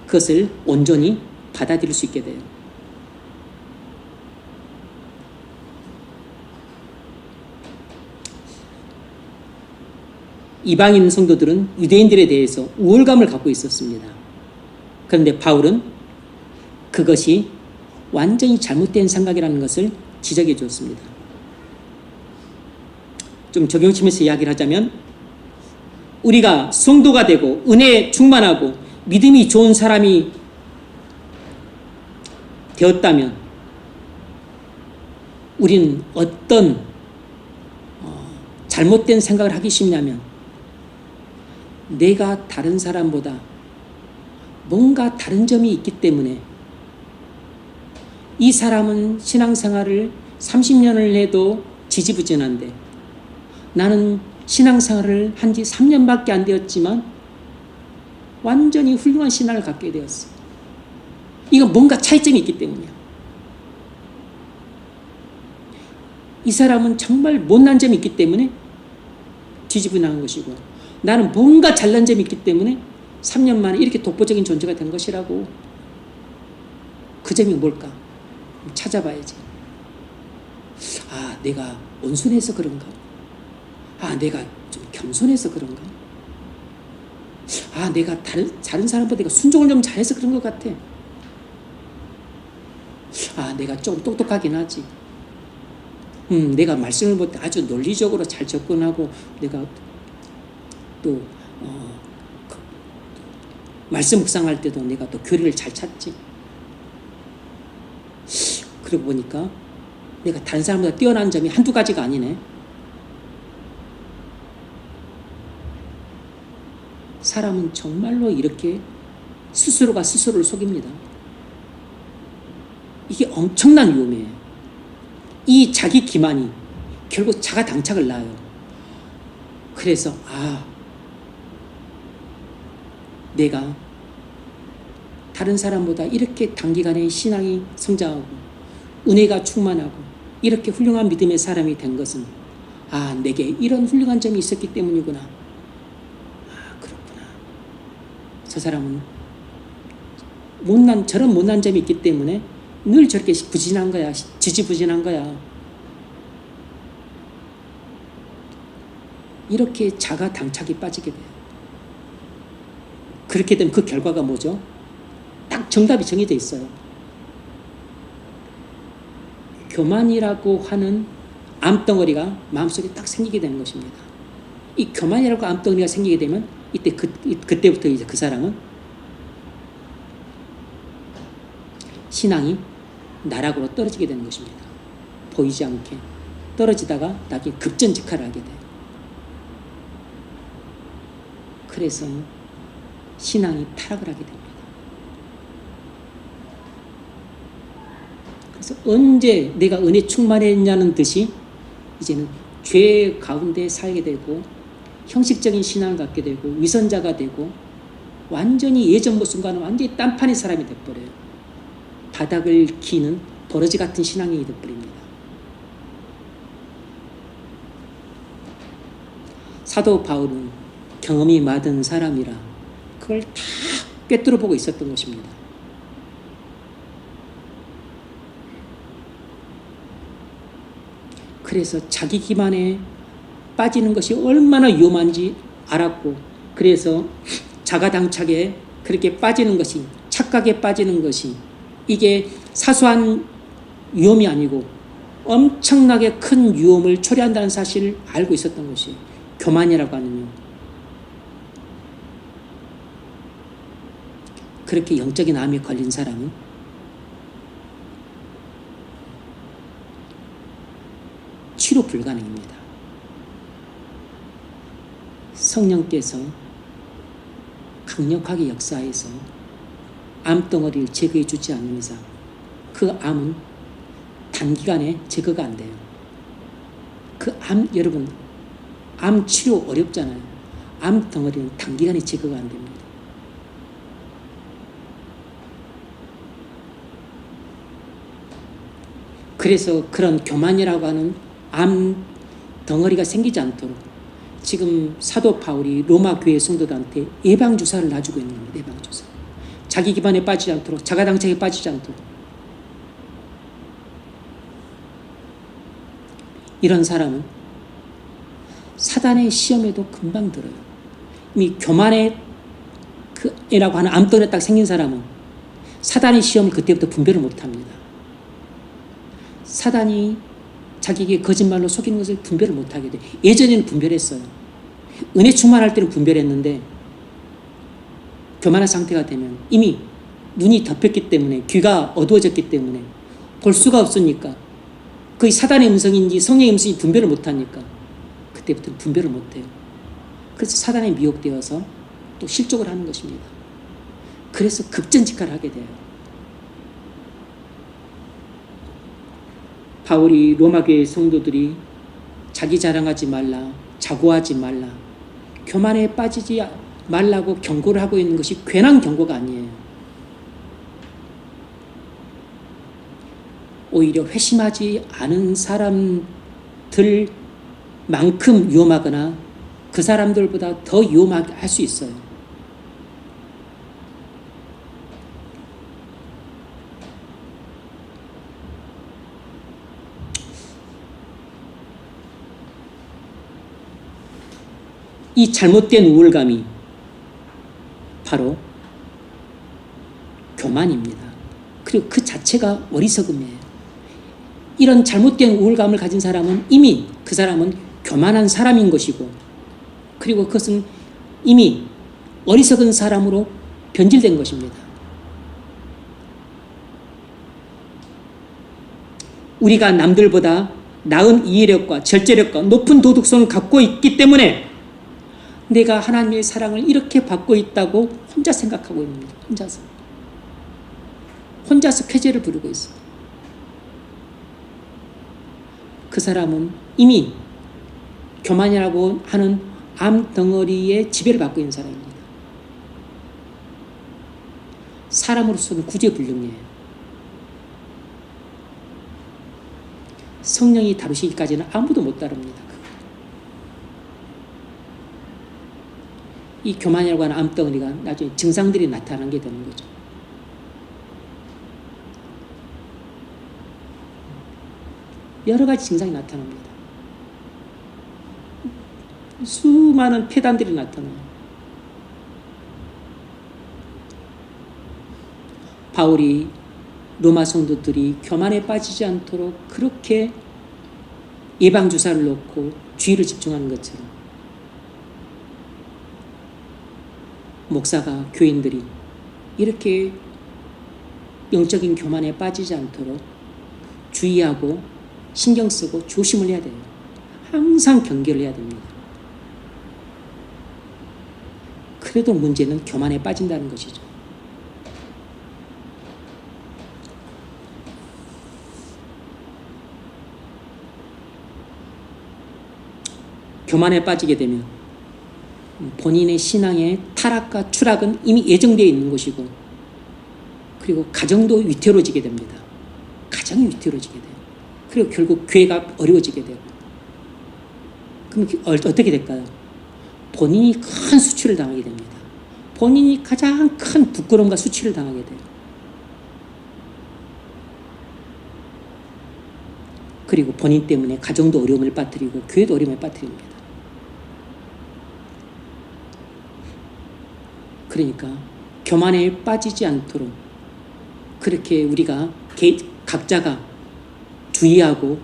그것을 온전히 받아들일 수 있게 돼요. 이방인 성도들은 유대인들에 대해서 우월감을 갖고 있었습니다. 그런데 바울은 그것이 완전히 잘못된 생각이라는 것을 지적해 주었습니다. 좀 적용치면서 이야기를 하자면, 우리가 성도가 되고 은혜에 충만하고 믿음이 좋은 사람이 되었다면 우리는 어떤 잘못된 생각을 하기 쉽냐면, 내가 다른 사람보다 뭔가 다른 점이 있기 때문에 이 사람은 신앙생활을 30년을 해도 지지부진한데 나는 신앙생활을 한 지 3년밖에 안 되었지만 완전히 훌륭한 신앙을 갖게 되었어. 이건 뭔가 차이점이 있기 때문이야. 이 사람은 정말 못난 점이 있기 때문에 지지부진한 것이고, 나는 뭔가 잘난 점이 있기 때문에 3년 만에 이렇게 독보적인 존재가 된 것이라고. 그 점이 뭘까? 찾아봐야지. 아, 내가 온순해서 그런가? 아, 내가 좀 겸손해서 그런가? 아, 내가 다른 사람보다 내가 순종을 좀 잘해서 그런 것 같아. 아, 내가 좀 똑똑하긴 하지. 내가 말씀을 볼 때 아주 논리적으로 잘 접근하고, 내가 또 말씀 묵상할 때도 내가 또 교리를 잘 찾지. 그러고 보니까 내가 다른 사람보다 뛰어난 점이 한두 가지가 아니네. 사람은 정말로 이렇게 스스로가 스스로를 속입니다. 이게 엄청난 위험이에요. 이 자기 기만이 결국 자가 당착을 낳아요. 그래서 내가 다른 사람보다 이렇게 단기간에 신앙이 성장하고 은혜가 충만하고 이렇게 훌륭한 믿음의 사람이 된 것은 내게 이런 훌륭한 점이 있었기 때문이구나. 그렇구나. 저 사람은 저런 못난 점이 있기 때문에 늘 저렇게 부진한 거야. 지지부진한 거야. 이렇게 자가 당착이 빠지게 돼요. 그렇게 되면 그 결과가 뭐죠? 딱 정답이 정해져 있어요. 교만이라고 하는 암덩어리가 마음속에 딱 생기게 되는 것입니다. 이 교만이라고 암덩어리가 생기게 되면 그때부터 이제 그 사람은 신앙이 나락으로 떨어지게 되는 것입니다. 보이지 않게 떨어지다가 나중에 급전직하를 하게 돼요. 그래서 신앙이 타락을 하게 됩니다. 그래서 언제 내가 은혜 충만했냐는 듯이 이제는 죄 가운데 살게 되고 형식적인 신앙을 갖게 되고 위선자가 되고 완전히 예전 모습과는 완전히 딴판의 사람이 돼버려요. 바닥을 기는 버러지 같은 신앙이 돼버립니다. 사도 바울은 경험이 많은 사람이라 그걸 다 꿰뚫어 보고 있었던 것입니다. 그래서 자기 기만에 빠지는 것이 얼마나 위험한지 알았고, 그래서 자가당착에 그렇게 빠지는 것이, 착각에 빠지는 것이 이게 사소한 위험이 아니고 엄청나게 큰 위험을 초래한다는 사실을 알고 있었던 것이 교만이라고 하는요. 그렇게 영적인 암에 걸린 사람은 치료 불가능입니다. 성령께서 강력하게 역사해서 암덩어리를 제거해 주지 않는 이상 그 암은 단기간에 제거가 안 돼요. 여러분, 암 치료 어렵잖아요. 암덩어리는 단기간에 제거가 안 됩니다. 그래서 그런 교만이라고 하는 암 덩어리가 생기지 않도록 지금 사도 바울이 로마 교회 성도들한테 예방주사를 놔주고 있는 겁니다. 예방주사. 자기 기반에 빠지지 않도록, 자가당착에 빠지지 않도록. 이런 사람은 사단의 시험에도 금방 들어요. 이미 교만의 라고 하는 암덩어리가 딱 생긴 사람은 사단의 시험을 그때부터 분별을 못합니다. 사단이 자기에게 거짓말로 속이는 것을 분별을 못하게 돼. 예전에는 분별했어요. 은혜 충만할 때는 분별했는데 교만한 상태가 되면 이미 눈이 덮였기 때문에, 귀가 어두워졌기 때문에 볼 수가 없으니까, 그게 사단의 음성인지 성령의 음성인지 분별을 못하니까 그때부터 분별을 못해요. 그래서 사단에 미혹되어서 또 실족을 하는 것입니다. 그래서 급전직하를 하게 돼요. 바울이 로마교회 성도들이 자기 자랑하지 말라, 자고하지 말라, 교만에 빠지지 말라고 경고를 하고 있는 것이 괜한 경고가 아니에요. 오히려 회심하지 않은 사람들만큼 위험하거나 그 사람들보다 더 위험하게 할 수 있어요. 이 잘못된 우월감이 바로 교만입니다. 그리고 그 자체가 어리석음이에요. 이런 잘못된 우월감을 가진 사람은 이미 그 사람은 교만한 사람인 것이고, 그리고 그것은 이미 어리석은 사람으로 변질된 것입니다. 우리가 남들보다 나은 이해력과 절제력과 높은 도덕성을 갖고 있기 때문에 내가 하나님의 사랑을 이렇게 받고 있다고 혼자 생각하고 있는 거예요. 혼자서 쾌재를 부르고 있어요. 그 사람은 이미 교만이라고 하는 암덩어리의 지배를 받고 있는 사람입니다. 사람으로서는 구제불능이에요. 성령이 다루시기까지는 아무도 못 다룹니다. 이 교만이라고 하는 암덩어리가 나중에 증상들이 나타나게 되는 거죠. 여러 가지 증상이 나타납니다. 수많은 폐단들이 나타나요. 바울이 로마 성도들이 교만에 빠지지 않도록 그렇게 예방주사를 놓고 주의를 집중하는 것처럼 목사가 교인들이 이렇게 영적인 교만에 빠지지 않도록 주의하고 신경 쓰고 조심을 해야 돼요. 항상 경계를 해야 됩니다. 그래도 문제는 교만에 빠진다는 것이죠. 교만에 빠지게 되면 본인의 신앙의 타락과 추락은 이미 예정되어 있는 것이고, 그리고 가정도 위태로워지게 됩니다. 가정이 위태로워지게 돼요. 그리고 결국 교회가 어려워지게 되고, 그럼 어떻게 될까요? 본인이 큰 수치를 당하게 됩니다. 본인이 가장 큰 부끄러움과 수치를 당하게 돼요. 그리고 본인 때문에 가정도 어려움을 빠뜨리고 교회도 어려움을 빠뜨립니다. 그러니까 교만에 빠지지 않도록 그렇게 우리가 각자가 주의하고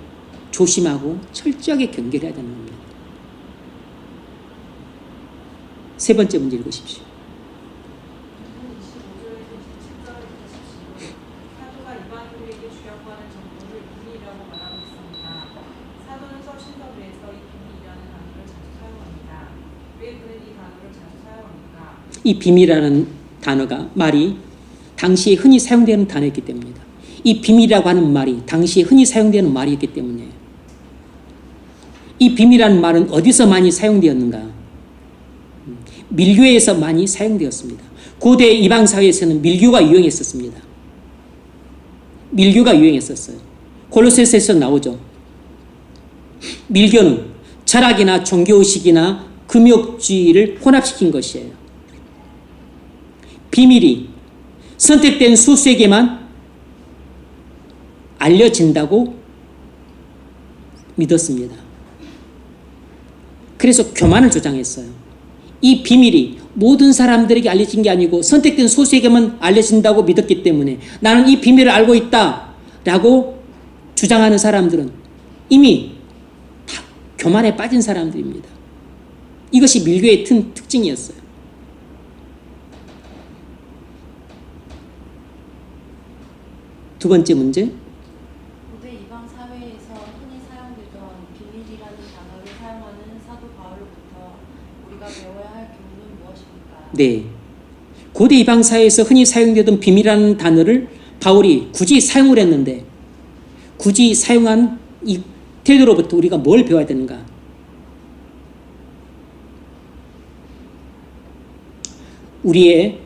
조심하고 철저하게 경계를 해야 되는 겁니다. 세 번째 문제 읽으십시오. 사도가 이방인들에게 주려고 하는 정보를 비밀이라고 말하고 있습니다. 사도는 서신서에서 이 비밀이라는 단어를 자주 사용합니다. 왜 그는 이 단어를 자주 사용합니까? 이 비밀이라는 단어가 말이 당시에 흔히 사용되는 단어였기 때문입니다. 이 비밀이라고 하는 말이 당시에 흔히 사용되는 말이었기 때문에. 이 비밀이라는 말은 어디서 많이 사용되었는가? 밀교에서 많이 사용되었습니다. 고대 이방 사회에서는 밀교가 유행했었습니다. 밀교가 유행했었어요. 골로새서에서 나오죠. 밀교는 철학이나 종교의식이나 금욕주의를 혼합시킨 것이에요. 비밀이 선택된 소수에게만 알려진다고 믿었습니다. 그래서 교만을 주장했어요. 이 비밀이 모든 사람들에게 알려진 게 아니고 선택된 소수에게만 알려진다고 믿었기 때문에 나는 이 비밀을 알고 있다 라고 주장하는 사람들은 이미 다 교만에 빠진 사람들입니다. 이것이 밀교의 특징이었어요. 두 번째 문제. 고대 이방 사회에서 흔히 사용되던 비밀이라는 단어를 사용하는 사도 바울로부터 우리가 배워야 할 교훈은 무엇입니까? 네. 고대 이방 사회에서 흔히 사용되던 비밀이라는 단어를 바울이 굳이 사용을 했는데, 굳이 사용한 이 태도로부터 우리가 뭘 배워야 되는가? 우리의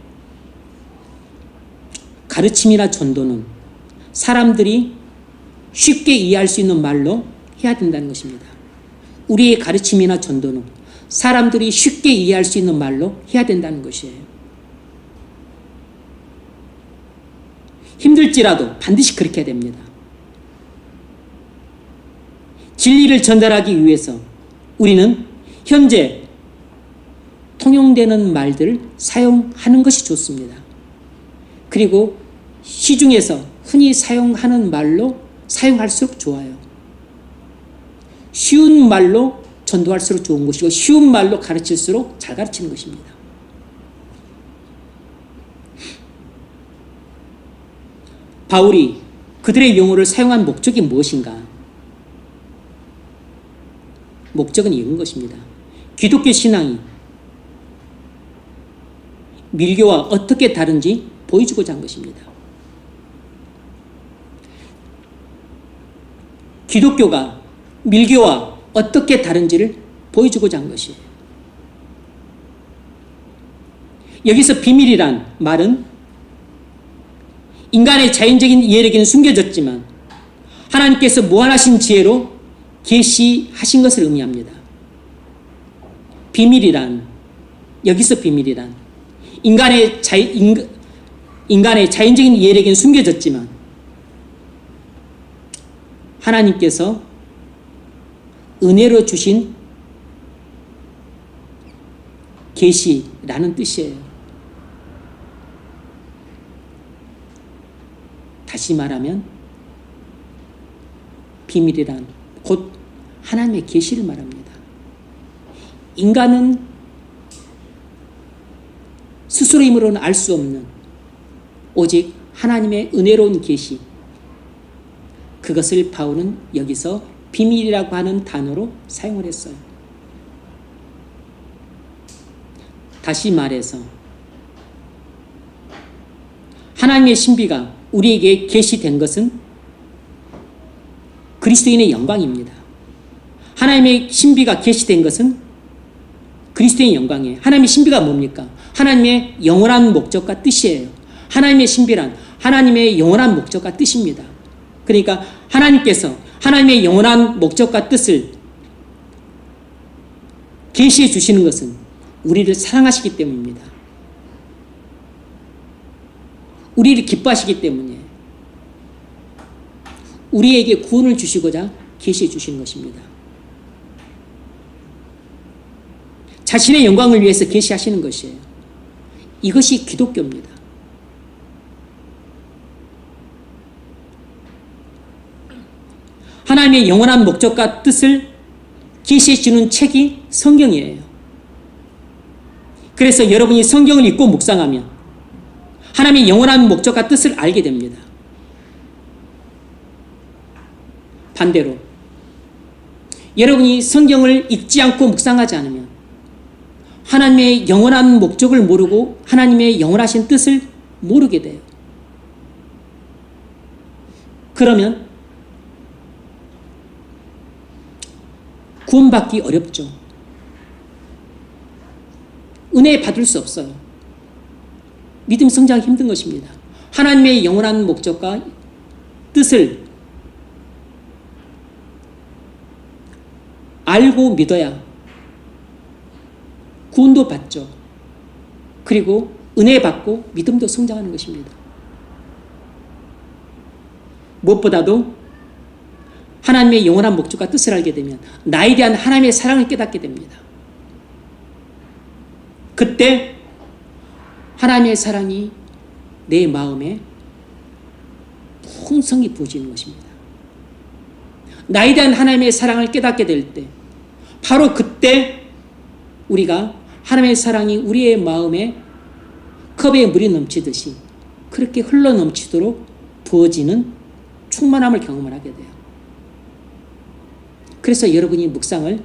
가르침이나 전도는 사람들이 쉽게 이해할 수 있는 말로 해야 된다는 것입니다. 우리의 가르침이나 전도는 사람들이 쉽게 이해할 수 있는 말로 해야 된다는 것이에요. 힘들지라도 반드시 그렇게 해야 됩니다. 진리를 전달하기 위해서 우리는 현재 통용되는 말들을 사용하는 것이 좋습니다. 그리고 시중에서 흔히 사용하는 말로 사용할수록 좋아요. 쉬운 말로 전도할수록 좋은 것이고 쉬운 말로 가르칠수록 잘 가르치는 것입니다. 바울이 그들의 용어를 사용한 목적이 무엇인가? 목적은 이런 것입니다. 기독교 신앙이 밀교와 어떻게 다른지 보여주고자 한 것입니다. 기독교가 밀교와 어떻게 다른지를 보여주고자 한 것이에요. 여기서 비밀이란 말은 인간의 자연적인 이해력에는 숨겨졌지만 하나님께서 무한하신 지혜로 계시하신 것을 의미합니다. 비밀이란, 여기서 비밀이란 인간의 자연적인 이해력에는 숨겨졌지만 하나님께서 은혜로 주신 계시라는 뜻이에요. 다시 말하면 비밀이란 곧 하나님의 계시를 말합니다. 인간은 스스로 힘으로는 알 수 없는 오직 하나님의 은혜로운 계시, 그것을 바울은 여기서 비밀이라고 하는 단어로 사용을 했어요. 다시 말해서 하나님의 신비가 우리에게 계시된 것은 그리스도인의 영광입니다. 하나님의 신비가 계시된 것은 그리스도인의 영광이에요. 하나님의 신비가 뭡니까? 하나님의 영원한 목적과 뜻이에요. 하나님의 신비란 하나님의 영원한 목적과 뜻입니다. 그러니까 하나님께서 하나님의 영원한 목적과 뜻을 계시해 주시는 것은 우리를 사랑하시기 때문입니다. 우리를 기뻐하시기 때문이에요. 우리에게 구원을 주시고자 계시해 주시는 것입니다. 자신의 영광을 위해서 계시하시는 것이에요. 이것이 기독교입니다. 하나님의 영원한 목적과 뜻을 계시해 주는 책이 성경이에요. 그래서 여러분이 성경을 읽고 묵상하면 하나님의 영원한 목적과 뜻을 알게 됩니다. 반대로 여러분이 성경을 읽지 않고 묵상하지 않으면 하나님의 영원한 목적을 모르고 하나님의 영원하신 뜻을 모르게 돼요. 그러면 구원받기 어렵죠. 은혜 받을 수 없어요. 믿음 성장이 힘든 것입니다. 하나님의 영원한 목적과 뜻을 알고 믿어야 구원도 받죠. 그리고 은혜 받고 믿음도 성장하는 것입니다. 무엇보다도 하나님의 영원한 목적과 뜻을 알게 되면 나에 대한 하나님의 사랑을 깨닫게 됩니다. 그때 하나님의 사랑이 내 마음에 풍성히 부어지는 것입니다. 나에 대한 하나님의 사랑을 깨닫게 될 때 바로 그때 우리가 하나님의 사랑이 우리의 마음에 컵에 물이 넘치듯이 그렇게 흘러 넘치도록 부어지는 충만함을 경험을 하게 돼요. 그래서 여러분이 묵상을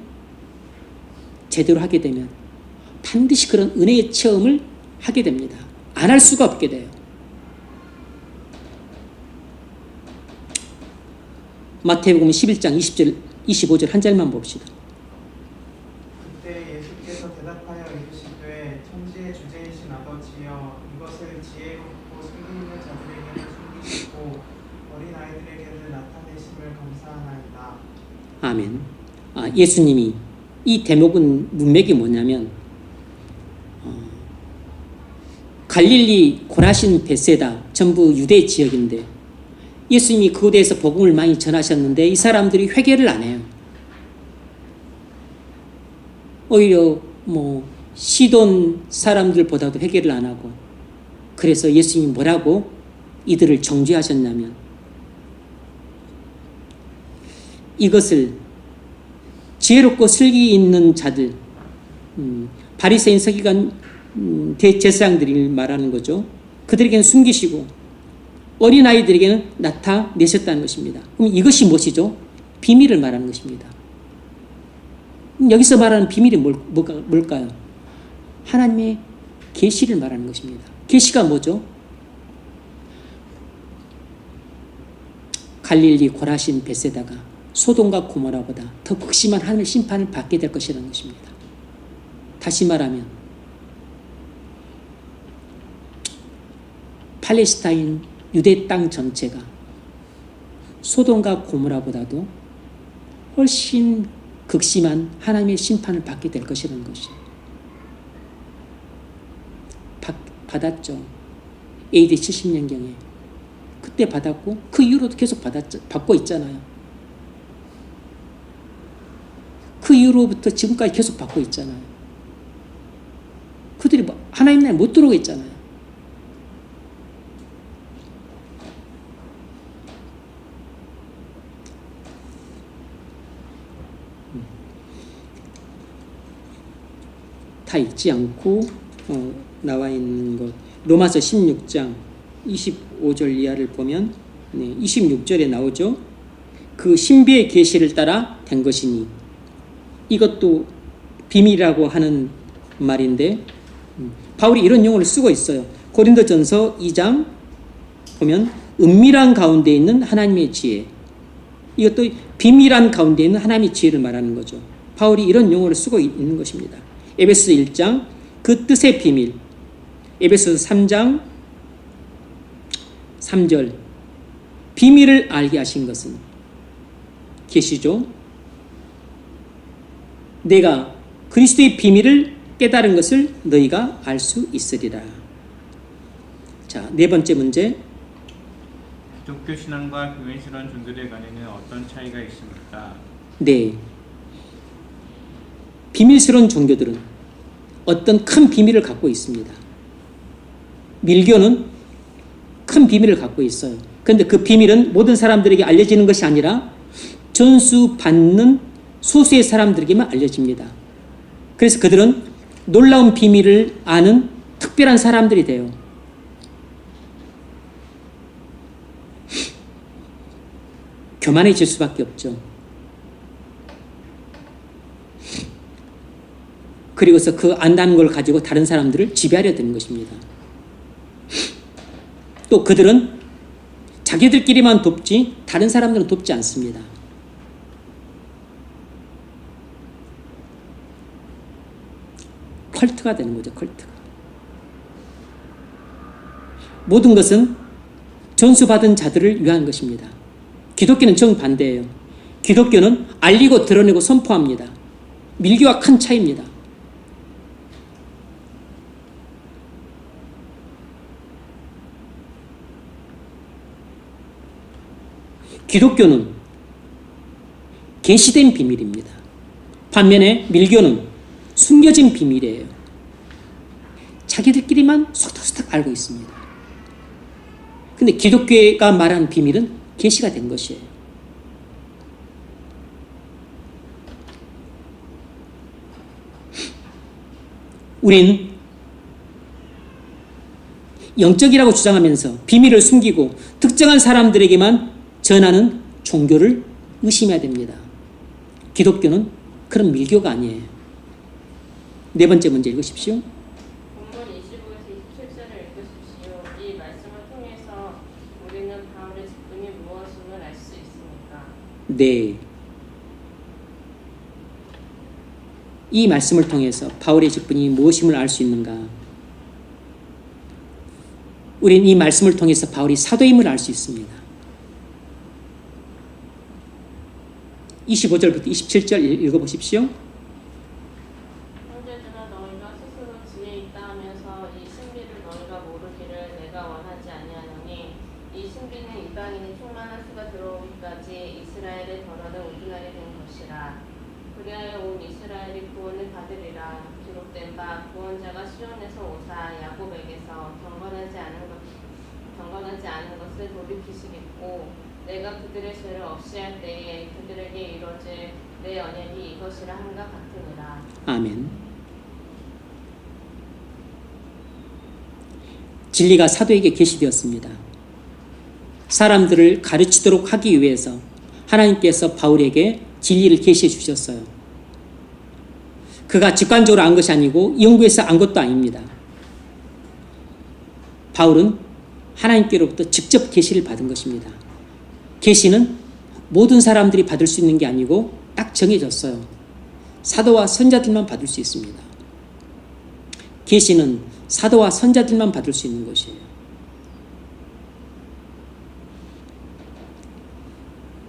제대로 하게 되면 반드시 그런 은혜의 체험을 하게 됩니다. 안 할 수가 없게 돼요. 마태복음 11장 20절, 25절 한 절만 봅시다. 그때 예수께서 대답하여 이르시되 천지의 주제이신 아버지여 이것을 지혜롭고 승리 있는 자들에게는 숨기시고 어린아이들에게는 나타내심을 감사하나이다. 아멘. 예수님이 이 대목은 문맥이 뭐냐면 갈릴리, 고라신, 벳세다 전부 유대 지역인데 예수님이 그곳에서 복음을 많이 전하셨는데 이 사람들이 회개를 안 해요. 오히려 시돈 사람들보다도 회개를 안 하고 그래서 예수님이 뭐라고 이들을 정죄하셨냐면 이것을 지혜롭고 슬기 있는 자들 바리새인 서기관 대제사장들이 말하는 거죠. 그들에게는 숨기시고 어린아이들에게는 나타내셨다는 것입니다. 그럼 이것이 무엇이죠? 비밀을 말하는 것입니다. 여기서 말하는 비밀이 뭘까요? 하나님의 계시를 말하는 것입니다. 계시가 뭐죠? 갈릴리 고라신 벳세다가 소돔과 고모라보다 더 극심한 하늘의 심판을 받게 될 것이라는 것입니다. 다시 말하면 팔레스타인 유대 땅 전체가 소돔과 고모라보다도 훨씬 극심한 하나님의 심판을 받게 될 것이라는 것이에요. 받았죠. AD 70년경에. 그때 받았고 그 이후로도 계속 받고 있잖아요. 그 이후로부터 지금까지 계속 받고 있잖아요. 그들이 하나님 나라에 못 들어오겠잖아요. 다 읽지 않고 나와 있는 것. 로마서 16장 25절 이하를 보면 26절에 나오죠. 그 신비의 계시를 따라 된 것이니, 이것도 비밀이라고 하는 말인데 바울이 이런 용어를 쓰고 있어요. 고린도전서 2장 보면 은밀한 가운데 있는 하나님의 지혜, 이것도 비밀한 가운데 있는 하나님의 지혜를 말하는 거죠. 바울이 이런 용어를 쓰고 있는 것입니다. 에베소서 1장 그 뜻의 비밀, 에베소서 3장 3절 비밀을 알게 하신 것은 계시죠. 내가 그리스도의 비밀을 깨달은 것을 너희가 알 수 있으리라. 자, 네 번째 문제. 기독교 신앙과 비밀스러운 종교들 간에는 어떤 차이가 있습니까? 네. 비밀스러운 종교들은 어떤 큰 비밀을 갖고 있습니다. 밀교는 큰 비밀을 갖고 있어요. 그런데 그 비밀은 모든 사람들에게 알려지는 것이 아니라 전수받는 소수의 사람들에게만 알려집니다. 그래서 그들은 놀라운 비밀을 아는 특별한 사람들이 돼요. 교만해질 수밖에 없죠. 그리고서 그 안다는 걸 가지고 다른 사람들을 지배하려 드는 것입니다. 또 그들은 자기들끼리만 돕지 다른 사람들은 돕지 않습니다. 컬트가 되는 거죠. 컬트가. 모든 것은 전수받은 자들을 위한 것입니다. 기독교는 정반대예요. 기독교는 알리고 드러내고 선포합니다. 밀교와 큰 차이입니다. 기독교는 계시된 비밀입니다. 반면에 밀교는 숨겨진 비밀이에요. 자기들끼리만 소탁소탁 알고 있습니다. 근데 기독교가 말하는 비밀은 계시가 된 것이에요. 우린 영적이라고 주장하면서 비밀을 숨기고 특정한 사람들에게만 전하는 종교를 의심해야 됩니다. 기독교는 그런 밀교가 아니에요. 네 번째 문제 읽으십시오. 본문 25에서 27절을 읽으십시오. 이 말씀을 통해서 우리는 바울의 직분이 무엇임을 알 수 있습니까? 네. 이 말씀을 통해서 바울의 직분이 무엇임을 알 수 있는가? 우리는 이 말씀을 통해서 바울이 사도임을 알 수 있습니다. 25절부터 27절 읽어보십시오. 형제들아 너희가 스스로 지혜 있다 하면서 이 신비를 너희가 모르기를 내가 원하지 아니하노니 이 신비는 이방인이 충만한 수가 들어오기까지 이스라엘의 덜어는 우둔하게 된 것이라. 그리하여 온 이스라엘이 구원을 받으리라. 기록된 바 구원자가 시온에서 오사 야곱에게서 경건하지 않은 것을 돌이키시겠고 내가 그들의 죄를 없이 할 때에 그들에게 이루어질 내 언약이 이것이라 함과 같으니라. 아멘. 진리가 사도에게 계시되었습니다. 사람들을 가르치도록 하기 위해서 하나님께서 바울에게 진리를 계시해 주셨어요. 그가 직관적으로 안 것이 아니고 연구해서 안 것도 아닙니다. 바울은 하나님께로부터 직접 계시를 받은 것입니다. 계시는 모든 사람들이 받을 수 있는 게 아니고 딱 정해졌어요. 사도와 선자들만 받을 수 있습니다. 계시는 사도와 선자들만 받을 수 있는 것이에요.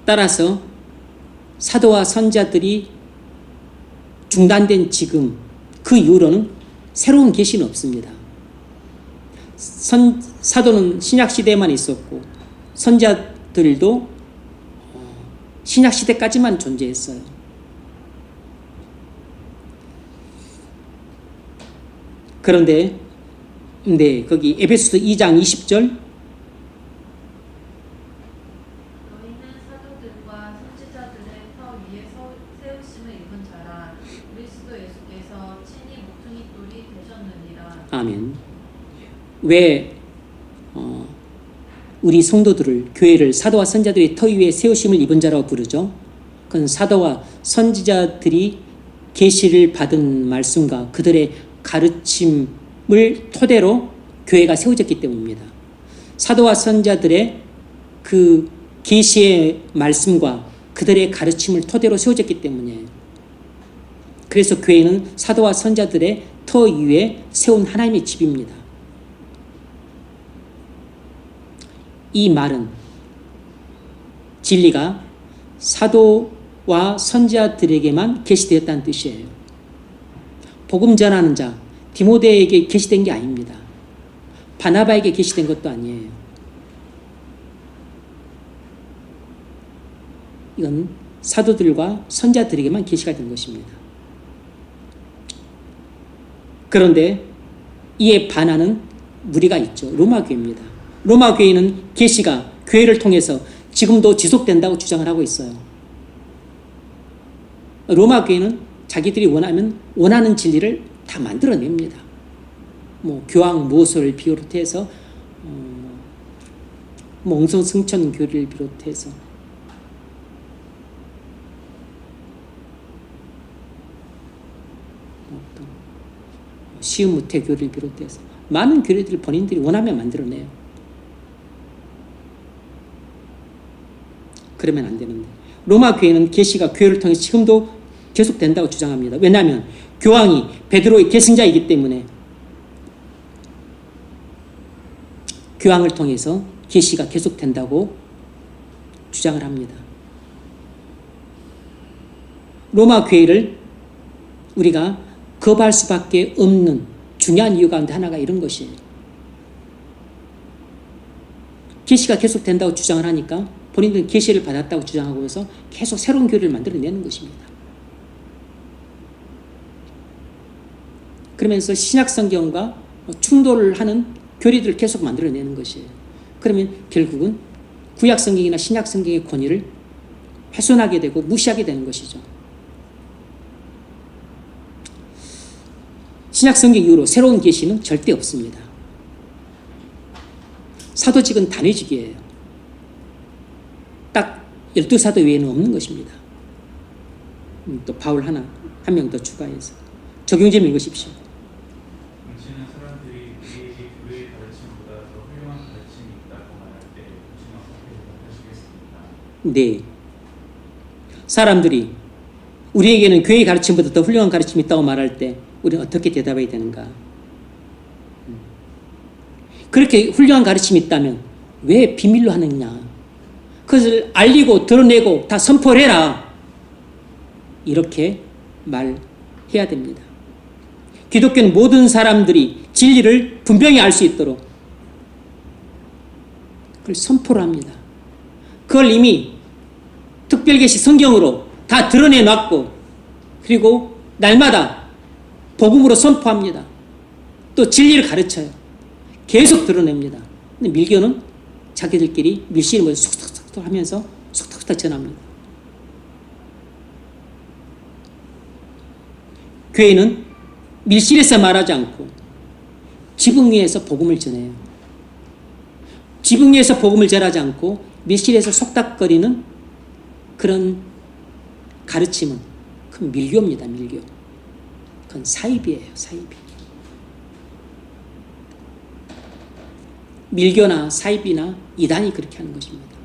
따라서 사도와 선자들이 중단된 지금 그 이후로는 새로운 계시는 없습니다. 사도는 신약시대에만 있었고 선자들도 신약시대까지만 존재했어요. 그런데 거기 에베소서 2장 20절 너희는 사도들과 선지자들의 터 위에 세우심을 입은 자라 그리스도 예수께서 친히 모퉁이 돌이 되셨느니라. 아멘. 왜 우리 성도들을 교회를 사도와 선자들의 터 위에 세우심을 입은 자라고 부르죠? 그건 사도와 선지자들이 계시를 받은 말씀과 그들의 가르침을 토대로 교회가 세워졌기 때문입니다. 사도와 선자들의 그 계시의 말씀과 그들의 가르침을 토대로 세워졌기 때문이에요. 그래서 교회는 사도와 선자들의 터 위에 세운 하나님의 집입니다. 이 말은 진리가 사도와 선지자들에게만 계시되었다는 뜻이에요. 복음 전하는 자 디모데에게 계시된 게 아닙니다. 바나바에게 계시된 것도 아니에요. 이건 사도들과 선자들에게만 계시가 된 것입니다. 그런데 이에 반하는 무리가 있죠. 로마 교회입니다. 로마 교회는 계시가 교회를 통해서 지금도 지속된다고 주장을 하고 있어요. 로마 교회는 자기들이 원하는 진리를 다 만들어냅니다. 교황 모소를 비롯해서 몽성 승천 교리를 비롯해서 시음무태 교리를 비롯해서 많은 교리들을 본인들이 원하면 만들어내요. 그러면 안 되는데 로마 교회는 계시가 교회를 통해 지금도 계속된다고 주장합니다. 왜냐하면 교황이 베드로의 계승자이기 때문에 교황을 통해서 계시가 계속된다고 주장을 합니다. 로마 교회를 우리가 거부할 수밖에 없는 중요한 이유 가운데 하나가 이런 것이에요. 계시가 계속된다고 주장을 하니까 본인들은 계시를 받았다고 주장하고 해서 계속 새로운 교리를 만들어내는 것입니다. 그러면서 신약 성경과 충돌을 하는 교리들을 계속 만들어내는 것이에요. 그러면 결국은 구약 성경이나 신약 성경의 권위를 훼손하게 되고 무시하게 되는 것이죠. 신약 성경 이후로 새로운 계시는 절대 없습니다. 사도직은 단회직이에요. 딱 12사도 외에는 없는 것입니다. 또 바울 한 명 더 추가해서 적용 좀 읽으십시오. 당신은 사람들이 우리에게 교회의 가르침보다 더 훌륭한 가르침이 있다고 말할 때 무슨 어떻게 대답하시겠습니까? 네. 사람들이 우리에게는 교회의 가르침보다 더 훌륭한 가르침이 있다고 말할 때 우리는 어떻게 대답해야 되는가? 그렇게 훌륭한 가르침이 있다면 왜 비밀로 하느냐? 그것을 알리고 드러내고 다 선포를 해라. 이렇게 말해야 됩니다. 기독교는 모든 사람들이 진리를 분명히 알 수 있도록 그걸 선포를 합니다. 그걸 이미 특별계시 성경으로 다 드러내놨고 그리고 날마다 복음으로 선포합니다. 또 진리를 가르쳐요. 계속 드러냅니다. 근데 밀교는 자기들끼리 밀실을 쏙쏙쏙 하면서 속닥속닥 전합니다. 교회는 밀실에서 말하지 않고 지붕 위에서 복음을 전해요. 지붕 위에서 복음을 전하지 않고 밀실에서 속닥거리는 그런 가르침은 그 밀교입니다. 밀교. 그건 사이비예요. 사이비. 밀교나 사이비나 이단이 그렇게 하는 것입니다.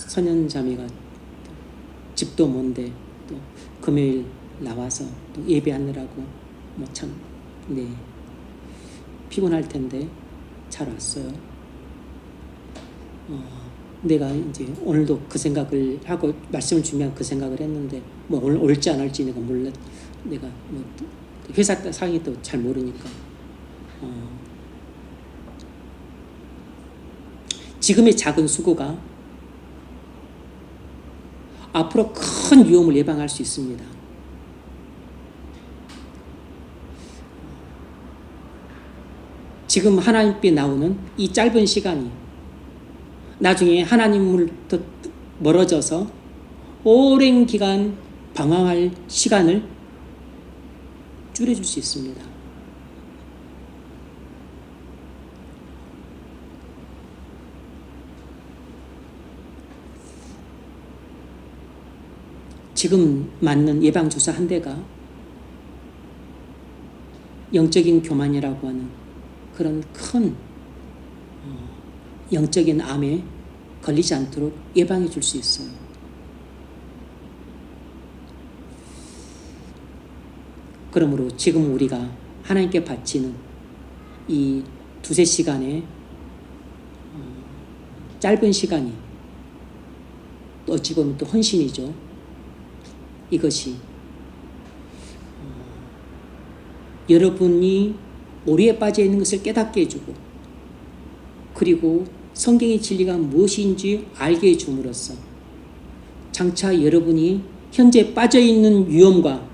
선현자매가 집도 먼데 또 금요일 나와서 또 예배하느라고 뭐 참 네 피곤할 텐데 잘 왔어요. 내가 이제 오늘도 그 생각을 하고 말씀을 준비한 그 생각을 했는데 뭐 오늘 올지 안 올지 내가 몰라. 내가 뭐 회사 상황이 또 잘 모르니까 지금의 작은 수고가 앞으로 큰 위험을 예방할 수 있습니다. 지금 하나님께 나오는 이 짧은 시간이 나중에 하나님으로부터 멀어져서 오랜 기간 방황할 시간을 줄여줄 수 있습니다. 지금 맞는 예방주사 한 대가 영적인 교만이라고 하는 그런 큰 영적인 암에 걸리지 않도록 예방해 줄 수 있어요. 그러므로 지금 우리가 하나님께 바치는 이 2-3시간의 짧은 시간이 어찌 보면 또 헌신이죠. 이것이 여러분이 오류에 빠져 있는 것을 깨닫게 해주고 그리고 성경의 진리가 무엇인지 알게 해줌으로써 장차 여러분이 현재 빠져 있는 위험과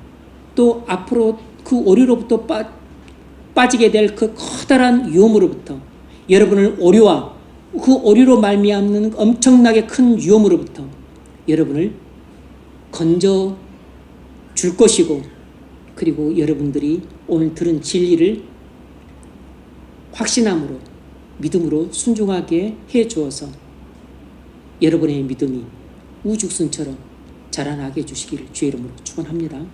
또 앞으로 그 오류로부터 빠지게 될 그 커다란 위험으로부터 여러분을 오류와 그 오류로 말미암는 엄청나게 큰 위험으로부터 여러분을 건져 줄 것이고 그리고 여러분들이 오늘 들은 진리를 확신함으로 믿음으로 순종하게 해 주어서 여러분의 믿음이 우죽순처럼 자라나게 해주시기를 주의 이름으로 축원합니다.